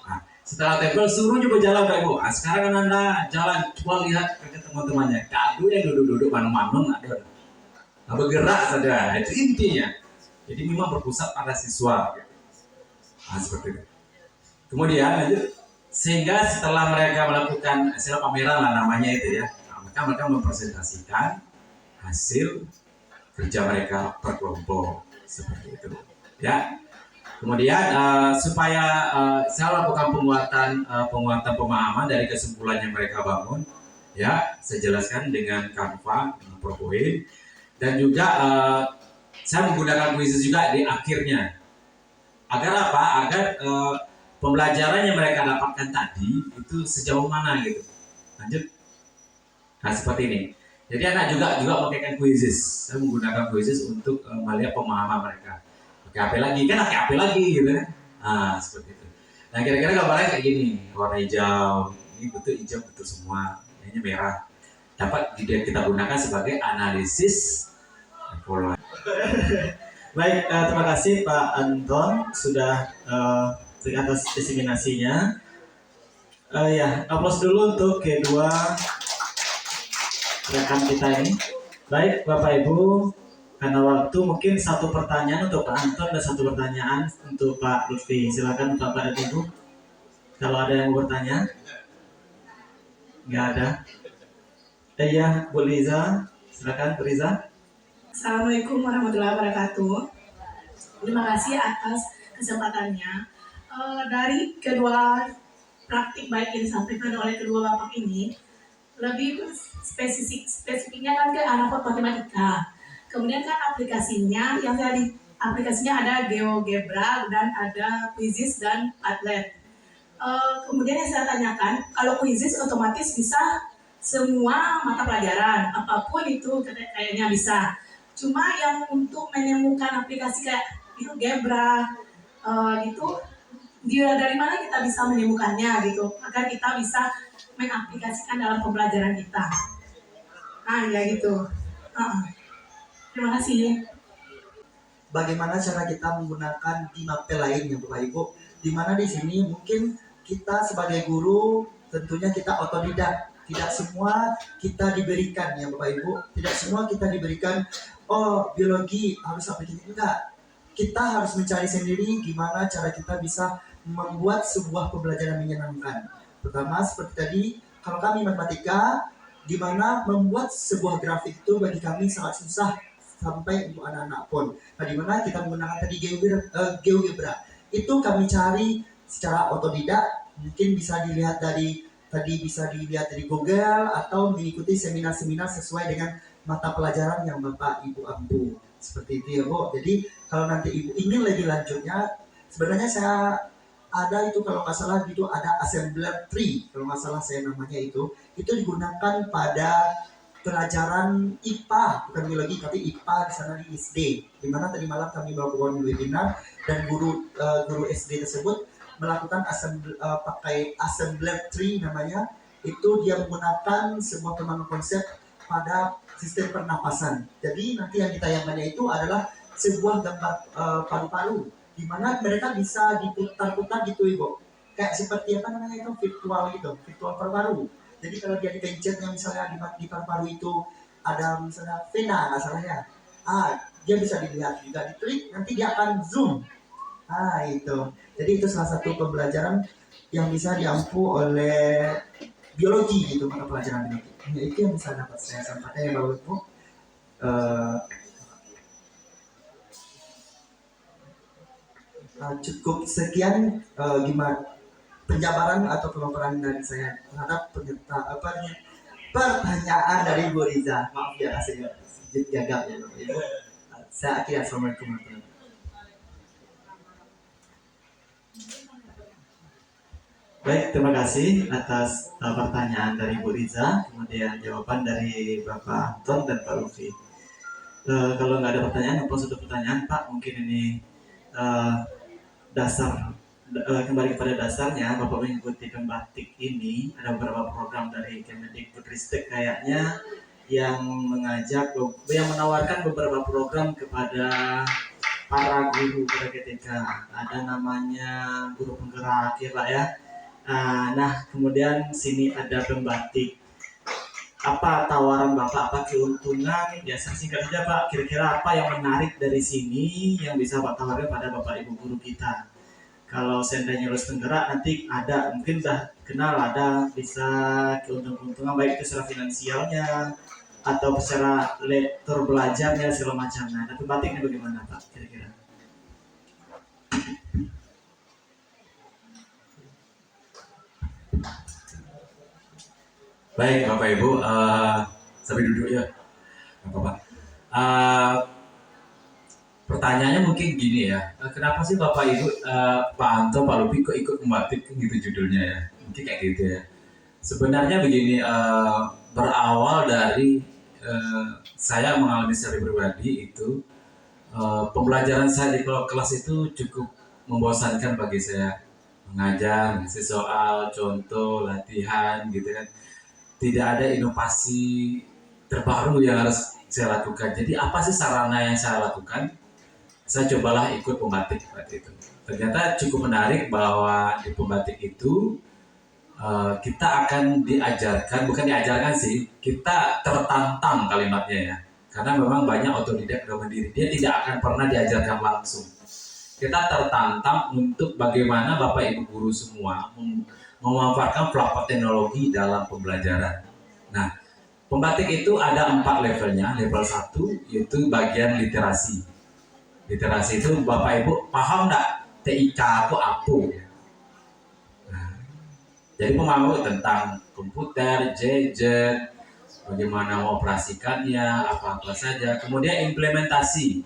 Nah, setelah tempel suruh juga jalan kayak ibu. Sekarang kan anda jalan, coba lihat kerja teman-temannya. Tidak ada yang duduk-duduk mano-mano, tidak ada. Nah, bergerak saja, itu intinya. Jadi memang berpusat pada siswa. Gitu. Nah, seperti itu. Kemudian lanjut, sehingga setelah mereka melakukan hasil pameran lah namanya itu ya, nah, mereka mempresentasikan hasil kerja mereka per kelompok seperti itu. Ya. Kemudian supaya saya lakukan penguatan pemahaman dari kesimpulan yang mereka bangun, ya saya jelaskan dengan Canva, dengan PowerPoint. Dan juga saya menggunakan quiz juga di akhirnya. Agar apa? Agar pembelajaran yang mereka dapatkan tadi itu sejauh mana gitu. Lanjut. Nah seperti ini. Jadi anak juga memakaikan quizzes. Saya menggunakan quizzes untuk melihat pemahaman mereka. Pakai HP lagi kan? Pakai HP lagi gitu kan? Nah seperti itu. Nah kira-kira gambarnya kayak gini. Warna hijau. Ini betul hijau betul semua. Ini merah. Dapat kita gunakan sebagai analisis pola. Baik, terima kasih Pak Anton sudah atas diseminasinya. Ya, aplaus dulu untuk kedua rekan kita ini. Baik, Bapak Ibu, karena waktu mungkin satu pertanyaan untuk Pak Anton dan satu pertanyaan untuk Pak Lutfi. Silakan Bapak dan Ibu. Kalau ada yang mau bertanya, nggak ada. Iya, Bu Liza, silakan Bu Liza. Assalamualaikum warahmatullahi wabarakatuh. Terima kasih atas kesempatannya. Dari kedua praktik baik yang disampaikan oleh kedua bapak ini, lebih spesifiknya kan ke anak matematika. Kemudian kan aplikasinya aplikasinya ada GeoGebra dan ada Quizzes dan Padlet. Kemudian yang saya tanyakan, kalau Quizzes otomatis bisa semua mata pelajaran, apapun itu kayaknya bisa. Cuma yang untuk menemukan aplikasi kayak GeoGebra gitu, dia dari mana kita bisa menemukannya gitu, agar kita bisa mengaplikasikan dalam pembelajaran kita. Ya gitu. Terima kasih. Bagaimana cara kita menggunakan di mapel lain ya Bapak Ibu, di mana di sini mungkin kita sebagai guru tentunya kita otodidak, tidak semua kita diberikan ya Bapak Ibu, tidak semua kita diberikan biologi harus aplikasi, enggak. Kita harus mencari sendiri gimana cara kita bisa membuat sebuah pembelajaran menyenangkan. Pertama seperti tadi, kalau kami matematika, di mana membuat sebuah grafik itu bagi kami sangat susah sampai untuk anak-anak pun. Nah, di mana kita menggunakan tadi GeoGebra. Itu kami cari secara otodidak, mungkin bisa dilihat dari Google atau mengikuti seminar-seminar sesuai dengan mata pelajaran yang Bapak Ibu ampu. Seperti itu ya Bu. Jadi kalau nanti Ibu ingin lebih lanjutnya, sebenarnya saya ada itu kalau nggak salah gitu, ada assembler tree kalau nggak salah saya namanya itu digunakan pada pelajaran IPA, bukan biologi tapi IPA di sana di SD. Di mana tadi malam kami melakukan webinar dan guru SD tersebut melakukan pakai assembler tree namanya. Itu dia menggunakan sebuah pemahaman konsep pada sistem pernapasan. Jadi nanti yang ditayangkannya itu adalah sebuah gambar paru-paru, di mana mereka bisa diputar-putar gitu Ibu. Kayak seperti apa namanya itu, virtual paru-paru. Jadi kalau dia dipencet yang misalnya di paru-paru itu ada misalnya vena nggak salah ya, dia bisa dilihat juga, diklik nanti dia akan zoom. Itu. Jadi itu salah satu pembelajaran yang bisa diampu oleh biologi gitu, mata pelajaran biologi. Ya, itu yang bisa dapat saya sampaikan ya Bapak Ibu. Cukup sekian, gimana penjabaran atau pemaparan dari saya terhadap pertanyaan dari Bu Riza. Maaf ya, saya gagap ya Bapak Ibu. Saya akhiri. Assalamualaikum warahmatullahi wabarakatuh. Baik, terima kasih atas pertanyaan dari Bu Riza, kemudian jawaban dari Bapak Anton dan Pak Lufi. Kalau nggak ada pertanyaan, apa sudah pertanyaan Pak? Mungkin ini kembali kepada dasarnya, Bapak mengikuti pembatik ini ada beberapa program dari Kemendikbudristek kayaknya yang menawarkan beberapa program kepada para guru pada GTK. Ada namanya guru penggerak ya Pak ya. Nah, kemudian sini ada pembatik. Apa tawaran Bapak, apa keuntungan? Ya, singkat saja Pak, kira-kira apa yang menarik dari sini yang bisa Pak tawarkan pada Bapak Ibu guru kita? Kalau seandainya lulus penggerak, nanti ada, mungkin udah kenal, ada bisa keuntungan baik itu secara finansialnya atau secara lektor belajarnya segala macamnya. Nah, pembatik ini bagaimana Pak, kira-kira? Baik Bapak Ibu, sampai duduk ya, Bapak. Pertanyaannya mungkin gini ya, kenapa sih Bapak Ibu, Pak Anto, Pak Lupi kok ikut membatik gitu judulnya ya? Mungkin kayak gitu ya. Sebenarnya begini, berawal dari saya mengalami secara pribadi itu pembelajaran saya di kelas itu cukup membosankan bagi saya. Mengajar, ngasih soal, contoh, latihan gitu kan. Tidak ada inovasi terbaru yang harus saya lakukan. Jadi apa sih sarana yang saya lakukan? Saya cobalah ikut pembatik waktu itu. Ternyata cukup menarik bahwa di pembatik itu kita akan diajarkan, bukan diajarkan sih, kita tertantang kalimatnya ya. Karena memang banyak otodidak dan mandiri, dia tidak akan pernah diajarkan langsung. Kita tertantang untuk bagaimana Bapak Ibu guru semua memanfaatkan platform teknologi dalam pembelajaran. Nah, pembatik itu ada 4 levelnya. Level 1 yaitu bagian literasi. Literasi itu Bapak Ibu paham nggak TIK itu apa? Nah, jadi pemahaman tentang komputer, gadget, bagaimana mengoperasikannya, apa-apa saja. Kemudian implementasi.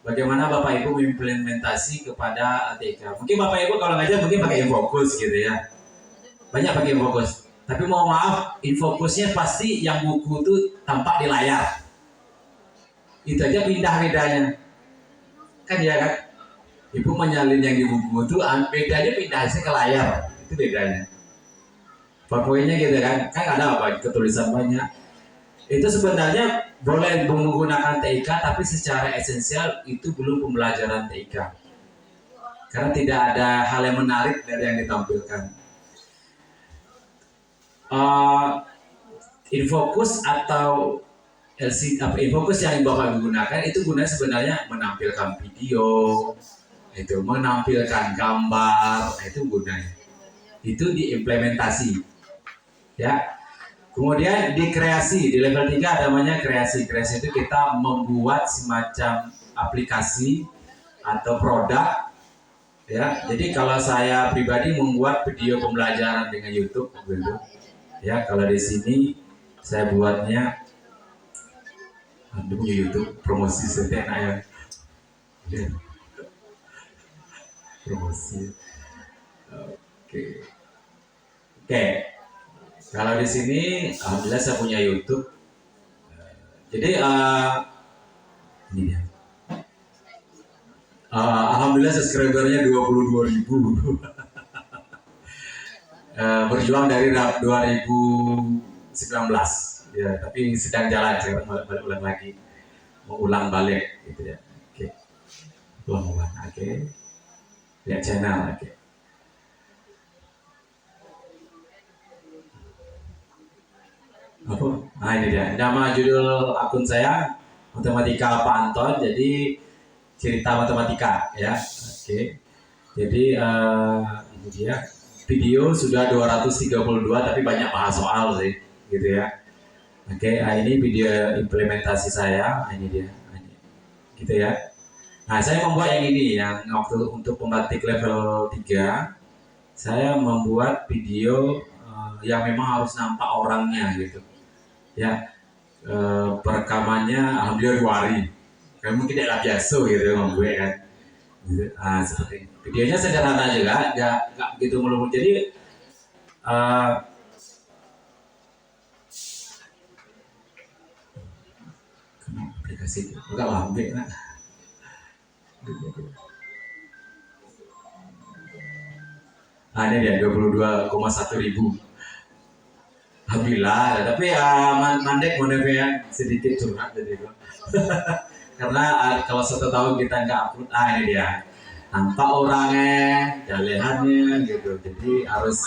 Bagaimana Bapak Ibu mengimplementasi kepada TIK. Mungkin Bapak Ibu kalau ngajar mungkin pakai Infokus gitu ya. Banyak pakai Infokus. Tapi mohon maaf, Infokusnya pasti yang buku itu tampak di layar. Itu aja pindah-pindahnya. Kan ya kan? Ibu menyalin yang di buku itu bedanya pindahnya ke layar. Itu bedanya. Pokoknya gitu kan. Kan ada apa? Ketulisan banyak. Itu sebenarnya boleh menggunakan TIK, tapi secara esensial itu belum pembelajaran TIK. Karena tidak ada hal yang menarik dari yang ditampilkan. Infokus atau Infokus yang Bapak gunakan itu gunanya sebenarnya menampilkan video, itu menampilkan gambar, itu gunanya. Itu diimplementasi, ya. Kemudian di kreasi, di level 3 namanya kreasi. Kreasi itu kita membuat semacam aplikasi atau produk, ya. Jadi kalau saya pribadi membuat video pembelajaran dengan YouTube, gitu. Ya, kalau di sini saya buatnya punya YouTube promosi setelah ya. Promosi. Oke. Kalau di sini, alhamdulillah saya punya YouTube. Jadi ini dia. Alhamdulillah subscribernya 22.000. Berjuang dari 2019. Ya, tapi sedang jalan, saya ulang lagi, mau ulang balik, gitu ya. Oke, ulang. Oke, lihat channel, oke. Apa? Nah ini dia. Nama judul akun saya Matematika Pak Anton. Jadi cerita matematika, ya. Oke. Jadi ini dia. Video sudah 232, tapi banyak bahas soal sih, gitu ya. Oke, ini video implementasi saya, ini dia, ini, gitu ya. Nah, saya membuat yang ini, yang waktu untuk pembatik level 3, saya membuat video yang memang harus nampak orangnya gitu. Ya, perekamannya alhamdulillah 2 hari. Kan mungkin tidak biasa gitu sama gue kan. Gitu. Seperti ini. Videonya sederhana juga, nggak begitu melulu. Jadi aplikasi itu enggak lambe kan. Ini dia 22,1 ribu. Alhamdulillah, tapi mandek ya sedikit curhat dari itu. Karena kalau 1 tahun kita nggak upload, ini dia nampak orangnya, jalehannya gitu. Jadi harus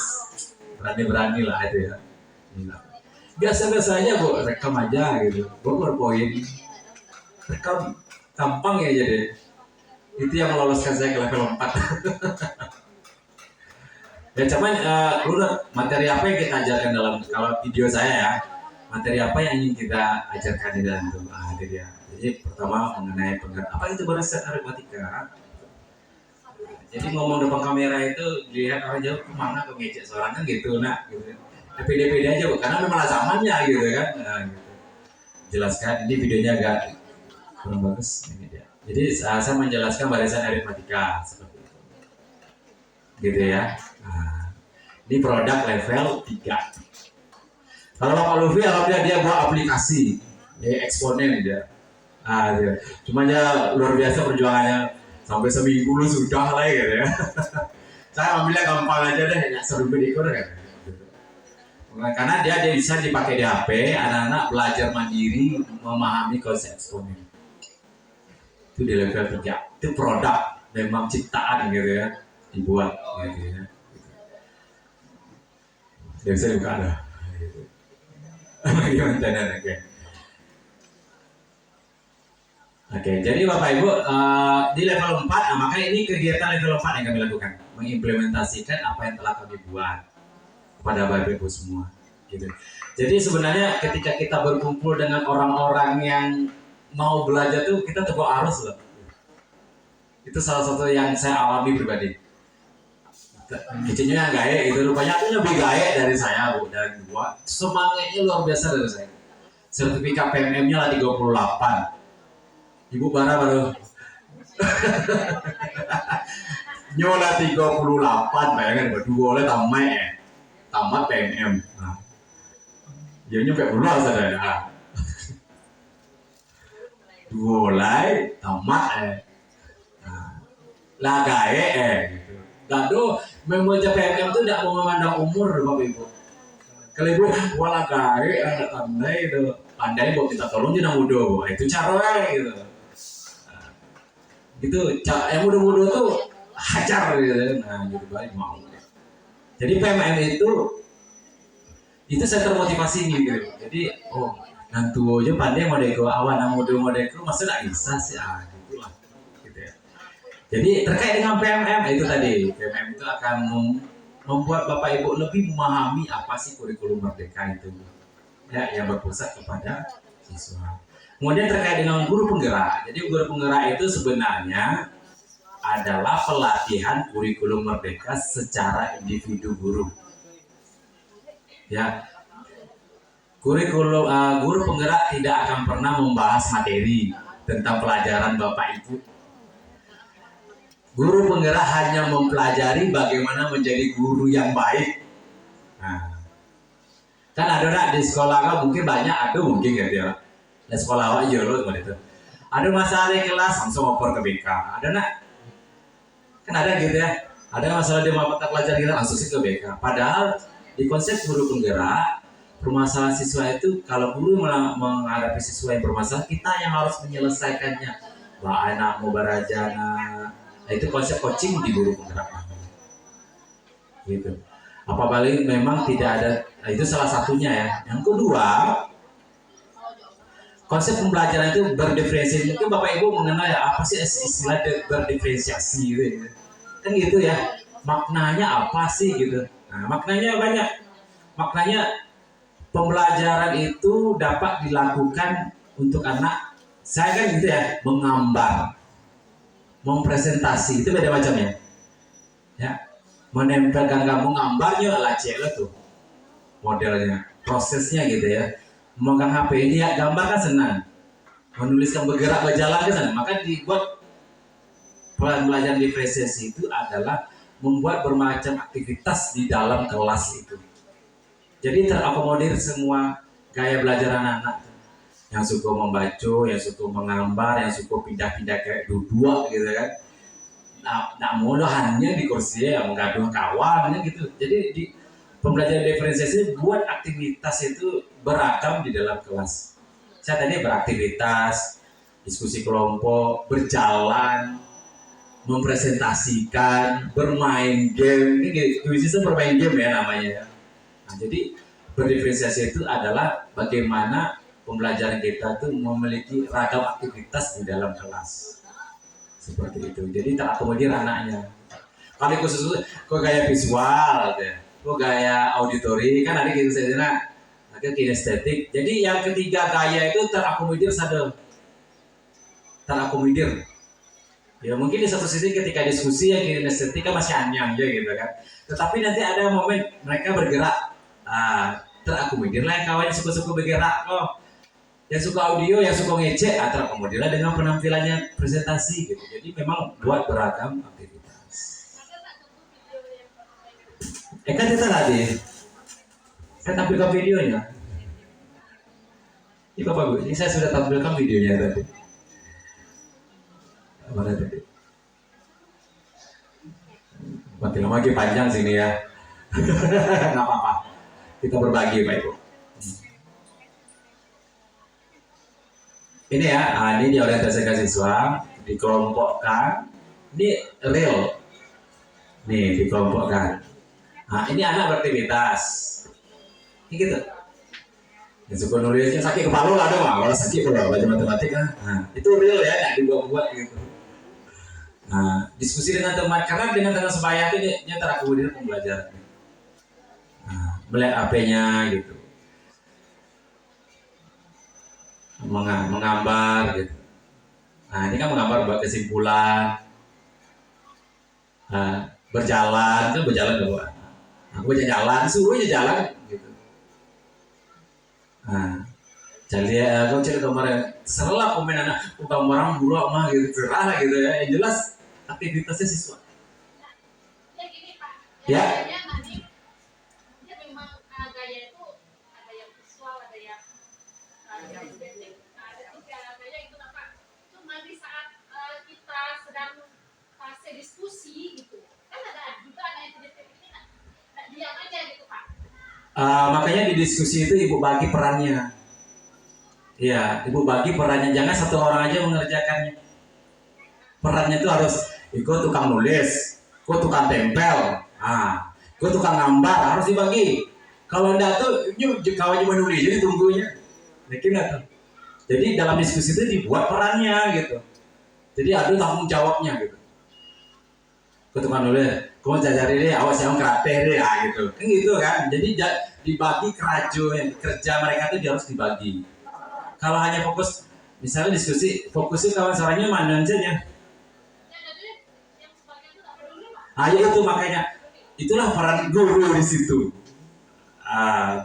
berani-berani lah itu ya. Biasa-biasanya bu rekam aja gitu, PowerPoint rekam gampang ya jadi. Itu yang meloloskan saya ke level 4. Ya cuman materi apa yang kita ajarkan dalam kalau video saya ya, materi apa yang ingin kita ajarkan di dalam itu itu dia. Jadi pertama mengenai apa itu barisan aritmatika. Jadi ngomong depan kamera itu dilihat orang jauh kemana ke ngecek seorang kan gitu gitu. Pede-pede aja bu, karena memang zamannya gitu kan. Gitu. Jelaskan ini videonya agak kurang bagus ini dia. Jadi saya menjelaskan barisan aritmatika seperti itu. Gitu ya. Ini produk level 3. Kalau Pak Luffy alhamdulillah dia buat aplikasi, eksponen dia. Dia. Cuma ya luar biasa perjuangannya, sampai seminggu lu sudah lah gitu ya. Saya ambilnya gampang aja deh, nggak seru berikut kan. Karena dia bisa dipakai di HP, anak-anak belajar mandiri memahami konsep eksponen. Itu di level 3. Itu produk memang ciptaan gitu ya, dibuat gitu ya. Dia bisa buka ada. Gimana Oke, jadi Bapak Ibu di level 4, makanya ini kegiatan level 4 yang kami lakukan, mengimplementasikan apa yang telah kami buat kepada Bapak Ibu semua. Gitu. Jadi sebenarnya ketika kita berkumpul dengan orang-orang yang mau belajar tuh kita terbawa arus loh. Itu salah satu yang saya alami pribadi. Kecilnya gaya itu rupanya itu lebih gaya dari saya bu, dari gua semangatnya luar biasa dari saya. Sertifikat PMM-nya lah 38. Ibu Bara baru nyola 38, bayangkan berdua oleh tamat PMM. Dia nyampe puluh saudara. Dua oleh tamat lah gaya gitu. Lalu membaca PMM itu tidak memandang umur Bapak Ibu. Kalau Ibu wala kari anak pandai itu pandai buat kita tolong jangan muda. Itu cara gitu. Gitu yang muda-muda tuh hajar gitu. Nah gitu baik mau. Jadi PMM itu saya termotivasi nih gitu. Jadi nanti aja pandai modeko awan muda modeko masa nggak bisa sih gitulah. Jadi terkait dengan PMM itu tadi, PMM itu akan membuat Bapak Ibu lebih memahami apa sih kurikulum merdeka itu, ya, yang berpusat kepada siswa. Kemudian terkait dengan guru penggerak, jadi guru penggerak itu sebenarnya adalah pelatihan kurikulum merdeka secara individu guru. Ya, kurikulum guru penggerak tidak akan pernah membahas materi tentang pelajaran Bapak Ibu. Guru penggerak hanya mempelajari bagaimana menjadi guru yang baik. Kan ada di sekolah kan mungkin banyak, mungkin gitu ya. Di sekolah aja loh itu. Ada masalah di kelas langsung lapor ke BK. Kan ada gitu ya. Ada masalah di mata pelajaran kita langsung ke BK. Padahal di konsep guru penggerak, permasalahan siswa itu kalau guru menghadapi siswa yang bermasalah, kita yang harus menyelesaikannya. Anak mau barajana. Nah, itu konsep coaching di guru penggerak gitu. Apabila memang tidak ada, itu salah satunya ya. Yang kedua, konsep pembelajaran itu berdiferensiasi. Mungkin Bapak Ibu mengenal ya apa sih istilah berdiferensiasi gitu ya. Kan gitu ya. Maknanya apa sih gitu. Nah, maknanya banyak. Maknanya pembelajaran itu dapat dilakukan untuk anak. Saya kan gitu ya, menggambar, mempresentasi itu beda macamnya, ya. menempelkan kamu gambarnya ala cek tuh modelnya, prosesnya gitu ya. Memegang HP ini ya gambar kan senang, menuliskan bergerak berjalan kan senang. Maka dibuat pelajaran diferensiasi itu adalah membuat bermacam aktivitas di dalam kelas itu. Jadi terakomodir semua gaya belajar anak-anak, yang suka membaca, yang suka menggambar, yang suka pindah-pindah kayak dua gitu kan. Nah hanya di kursi ya menggaduh kawan gitu. Jadi di pembelajaran diferensiasi buat aktivitas itu beragam di dalam kelas. Saya tadi beraktivitas, diskusi kelompok, berjalan, mempresentasikan, bermain game. Ini sistem bermain game ya namanya. Nah, jadi berdiferensiasi itu adalah bagaimana pembelajaran kita tuh memiliki ragam aktivitas di dalam kelas. Seperti itu. Jadi terakomodir anaknya. Kalau khusus kok gaya visual, kok gaya auditori kan ada gitu saja. Ada kinestetik. Jadi yang ketiga gaya itu terakomodir terakomodir. Ya mungkin di satu sisi ketika diskusi yang kinestetik kan masih anyang aja gitu kan. Tetapi nanti ada momen mereka bergerak. Terakomodir lah yang kawannya suka-suka bergerak loh. Yang suka audio, yang suka ngecek, terakomodirlah dengan penampilannya presentasi gitu. Jadi memang buat beragam aktivitas. Kan kita tadi, saya tampilkan videonya. Ini bagus. Ini saya sudah tampilkan videonya tadi. Mana tadi? Makin lama makin panjang sini ya. Nggak apa-apa. Kita berbagi Pak Ibu. Ini ya, ini diorientasikan siswa, dikelompokkan. Ini real. Nih dikelompokkan. Nah, ini anak beraktivitas. Ini gitu. Ya, suka nulisnya sakit kepala lah dong, kalau sakit kalau baca matematika. Nah, itu real ya, nggak dibuat-buat gitu. Nah, diskusi dengan teman, karena dengan teman sebaya itu dia terakomodir pembelajaran. Nah, melihat HP-nya gitu. Menggambar gitu. Nah, ini kan menggambar buat kesimpulan. Berjalan kan berjalan ke bawah. Aku aja jalan, suruh aja jalan gitu. Nah, jadi aku cek kemarin, serlah komen anak, bukan orang buruk mah gitu, cerah gitu ya. Yang jelas aktivitasnya siswa. Ya gini Pak, Ya. nanti dia memang gaya itu ada yang visual, ada yang estetik, ada tiga gaya itu Pak. Cuma di saat kita sedang fase diskusi gitu, kan ada juga ada yang tidak ini diam aja gitu Pak. Makanya di diskusi itu ibu bagi perannya. Iya, ibu bagi perannya, jangan satu orang aja mengerjakannya. Perannya itu harus, ikut tukang nulis, ikut tukang tempel, ikut tukang gambar, harus dibagi. Kalau enggak tuh, kawannya menulis, jadi tunggunya. Yakin enggak tuh? Jadi dalam diskusi itu dibuat perannya gitu. Jadi ada tanggung jawabnya gitu. Ikut tukang nulis, kamu cari deh, awas yang kreatif deh, gitu. Kan gitu kan. Jadi dibagi kerja mereka itu harus dibagi. Kalau hanya fokus, misalnya diskusi, fokusnya kawan suaranya mana aja. Ya itu makanya itulah peran guru di situ.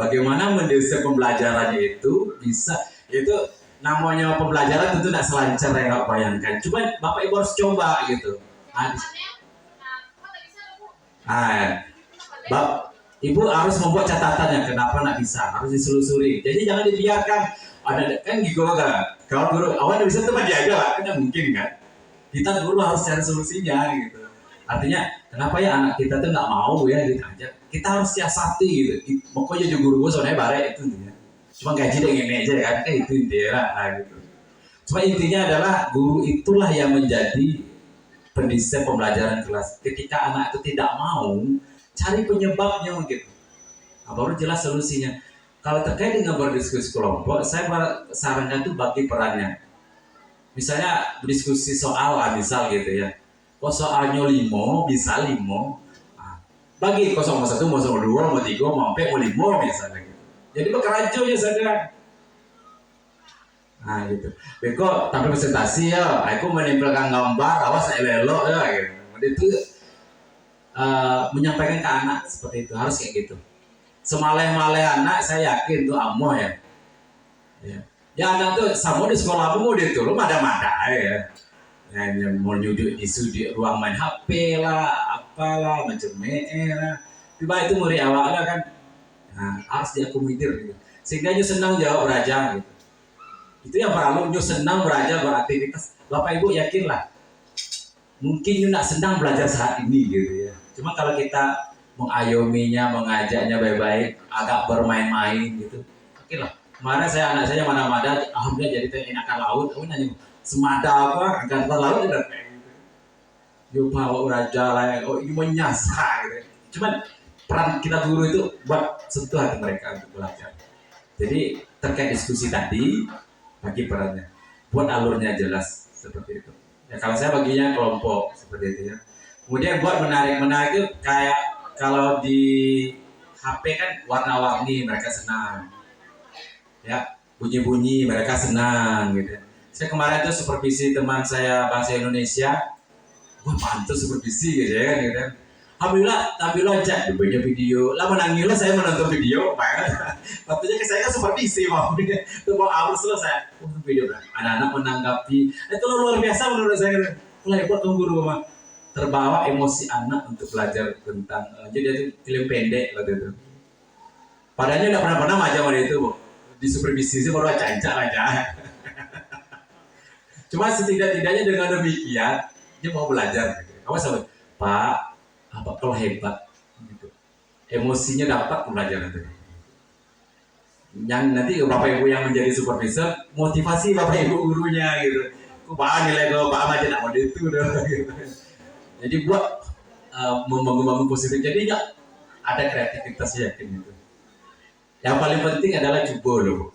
Bagaimana mendesain pembelajarannya itu bisa, itu namanya pembelajaran tentu tidak selancar yang nggak bayangkan. Cuma Bapak Ibu harus coba gitu. Ibu harus membuat catatannya kenapa nggak bisa, harus diselusuri. Jadi jangan dibiarkan ada kan gitu kan. Kalau guru awalnya bisa tuh dia aja lah, kan mungkin kan. Kita guru harus cari solusinya gitu. Artinya kenapa ya anak kita tuh nggak mau ya gitu aja. Kita harus siasati gitu. Pokoknya juga guru gue soalnya bare itu intinya. Cuma gaji deh ini aja kan, itu intinya gitu. Cuma intinya adalah guru itulah yang menjadi pendesain pembelajaran kelas. Ketika anak itu tidak mau, cari penyebabnya gitu. Baru jelas solusinya. Kalau terkait dengan berdiskusi kelompok, saya sarankan tuh bagi perannya. Misalnya berdiskusi soal misal gitu ya. Kok soalnya 5, bisa 5. Bagi 0,1, 0,2, 0,3, 0,4, 0,5 misalnya gitu. Jadi bekerja aja saja. Gitu. Beko tapi presentasi ya, aku menempelkan gambar, awas saya lelok ya gitu. Itu menyampaikan ke anak seperti itu, harus kayak gitu. Semaleh-maleh anak saya yakin tuh amoh ya. Ya anak tuh sama di sekolah mau dia tuh lu mada-mada ya. Yang mau nyuduk di ruang main HP lah, apalah macam lah. Tiba itu murid awal lah kan. Nah, harus diakomodir gitu. Sehingga dia senang jawab belajar gitu. Itu yang perlu dia senang belajar beraktivitas. Bapak Ibu yakinlah. Mungkin dia nak senang belajar saat ini gitu ya. Cuma kalau kita mengayominya, mengajaknya baik-baik, agak bermain-main gitu. Oke lah. Kemarin anak saya mana-mana, alhamdulillah jadi enakan laut. Aku nanya semada apa, angkatan laut udah kayak gitu. Dia bawa raja lah, oh ini menyasar gitu. Cuman peran kita guru itu buat sentuh hati mereka untuk belajar. Jadi terkait diskusi tadi, bagi perannya, buat alurnya jelas seperti itu. Ya kalau saya baginya kelompok seperti itu ya. Kemudian buat menarik itu kayak kalau di HP kan warna-warni mereka senang, ya bunyi-bunyi mereka senang gitu. Saya kemarin tuh supervisi teman saya bahasa Indonesia, wah pantas supervisi gitu ya gitu. Alhamdulillah tampil loncat banyak video. Lah menangilah saya menonton video, pak. Waktunya ke saya supervisi mau itu mau harus selesai. Video kan. Anak-anak menanggapi itu luar biasa menurut saya. Mulai buat guru mah terbawa emosi anak untuk belajar tentang jadi itu film pendek waktu itu. Padahal nggak pernah macam itu, Bu. Di supervisi sih baru cancak aja. Cuma setidak-tidaknya dengan demikian dia mau belajar. Gitu. Kamu sama Pak, apa kalau hebat, gitu. Emosinya dapat pelajaran itu. Yang nanti Bapak Ibu yang menjadi supervisor motivasi Bapak Ibu gurunya gitu. Kok Pak nilai kalau Pak aja nak mau itu gitu. Jadi buat membangun positif. Jadi ya ada kreativitas yakin itu. Yang paling penting adalah coba loh.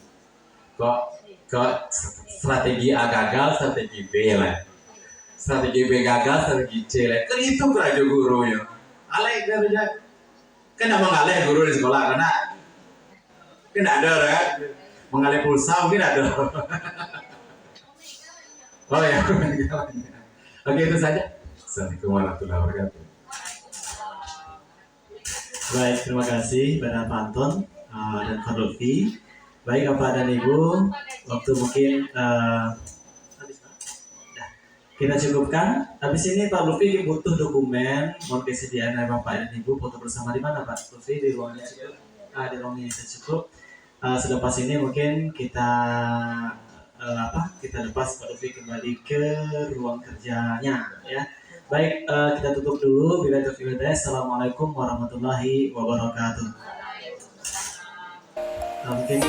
Kok strategi A gagal, strategi B lah. Strategi B gagal, strategi C lah. Kan itu kerja gurunya. Alay kerja. Kan emang alay guru di sekolah karena kan ada kan. Mengalih pulsa mungkin ada. Oh ya. Oke itu saja. Assalamualaikum warahmatullahi wabarakatuh. Baik, terima kasih Bapak Anton dan Pak Lutfi. Baik Bapak dan Ibu, waktu mungkin kita cukupkan. Habis ini Pak Lutfi butuh dokumen, mohon kesediaan dari Bapak dan Ibu foto bersama di mana Pak Lutfi, di ruangnya cukup? Di ruangnya cukup. Selepas ini mungkin kita kita lepas Pak Lutfi kembali ke ruang kerjanya ya. Baik, kita tutup dulu. Bila taufiq hidayah. Assalamualaikum warahmatullahi wabarakatuh. Mungkin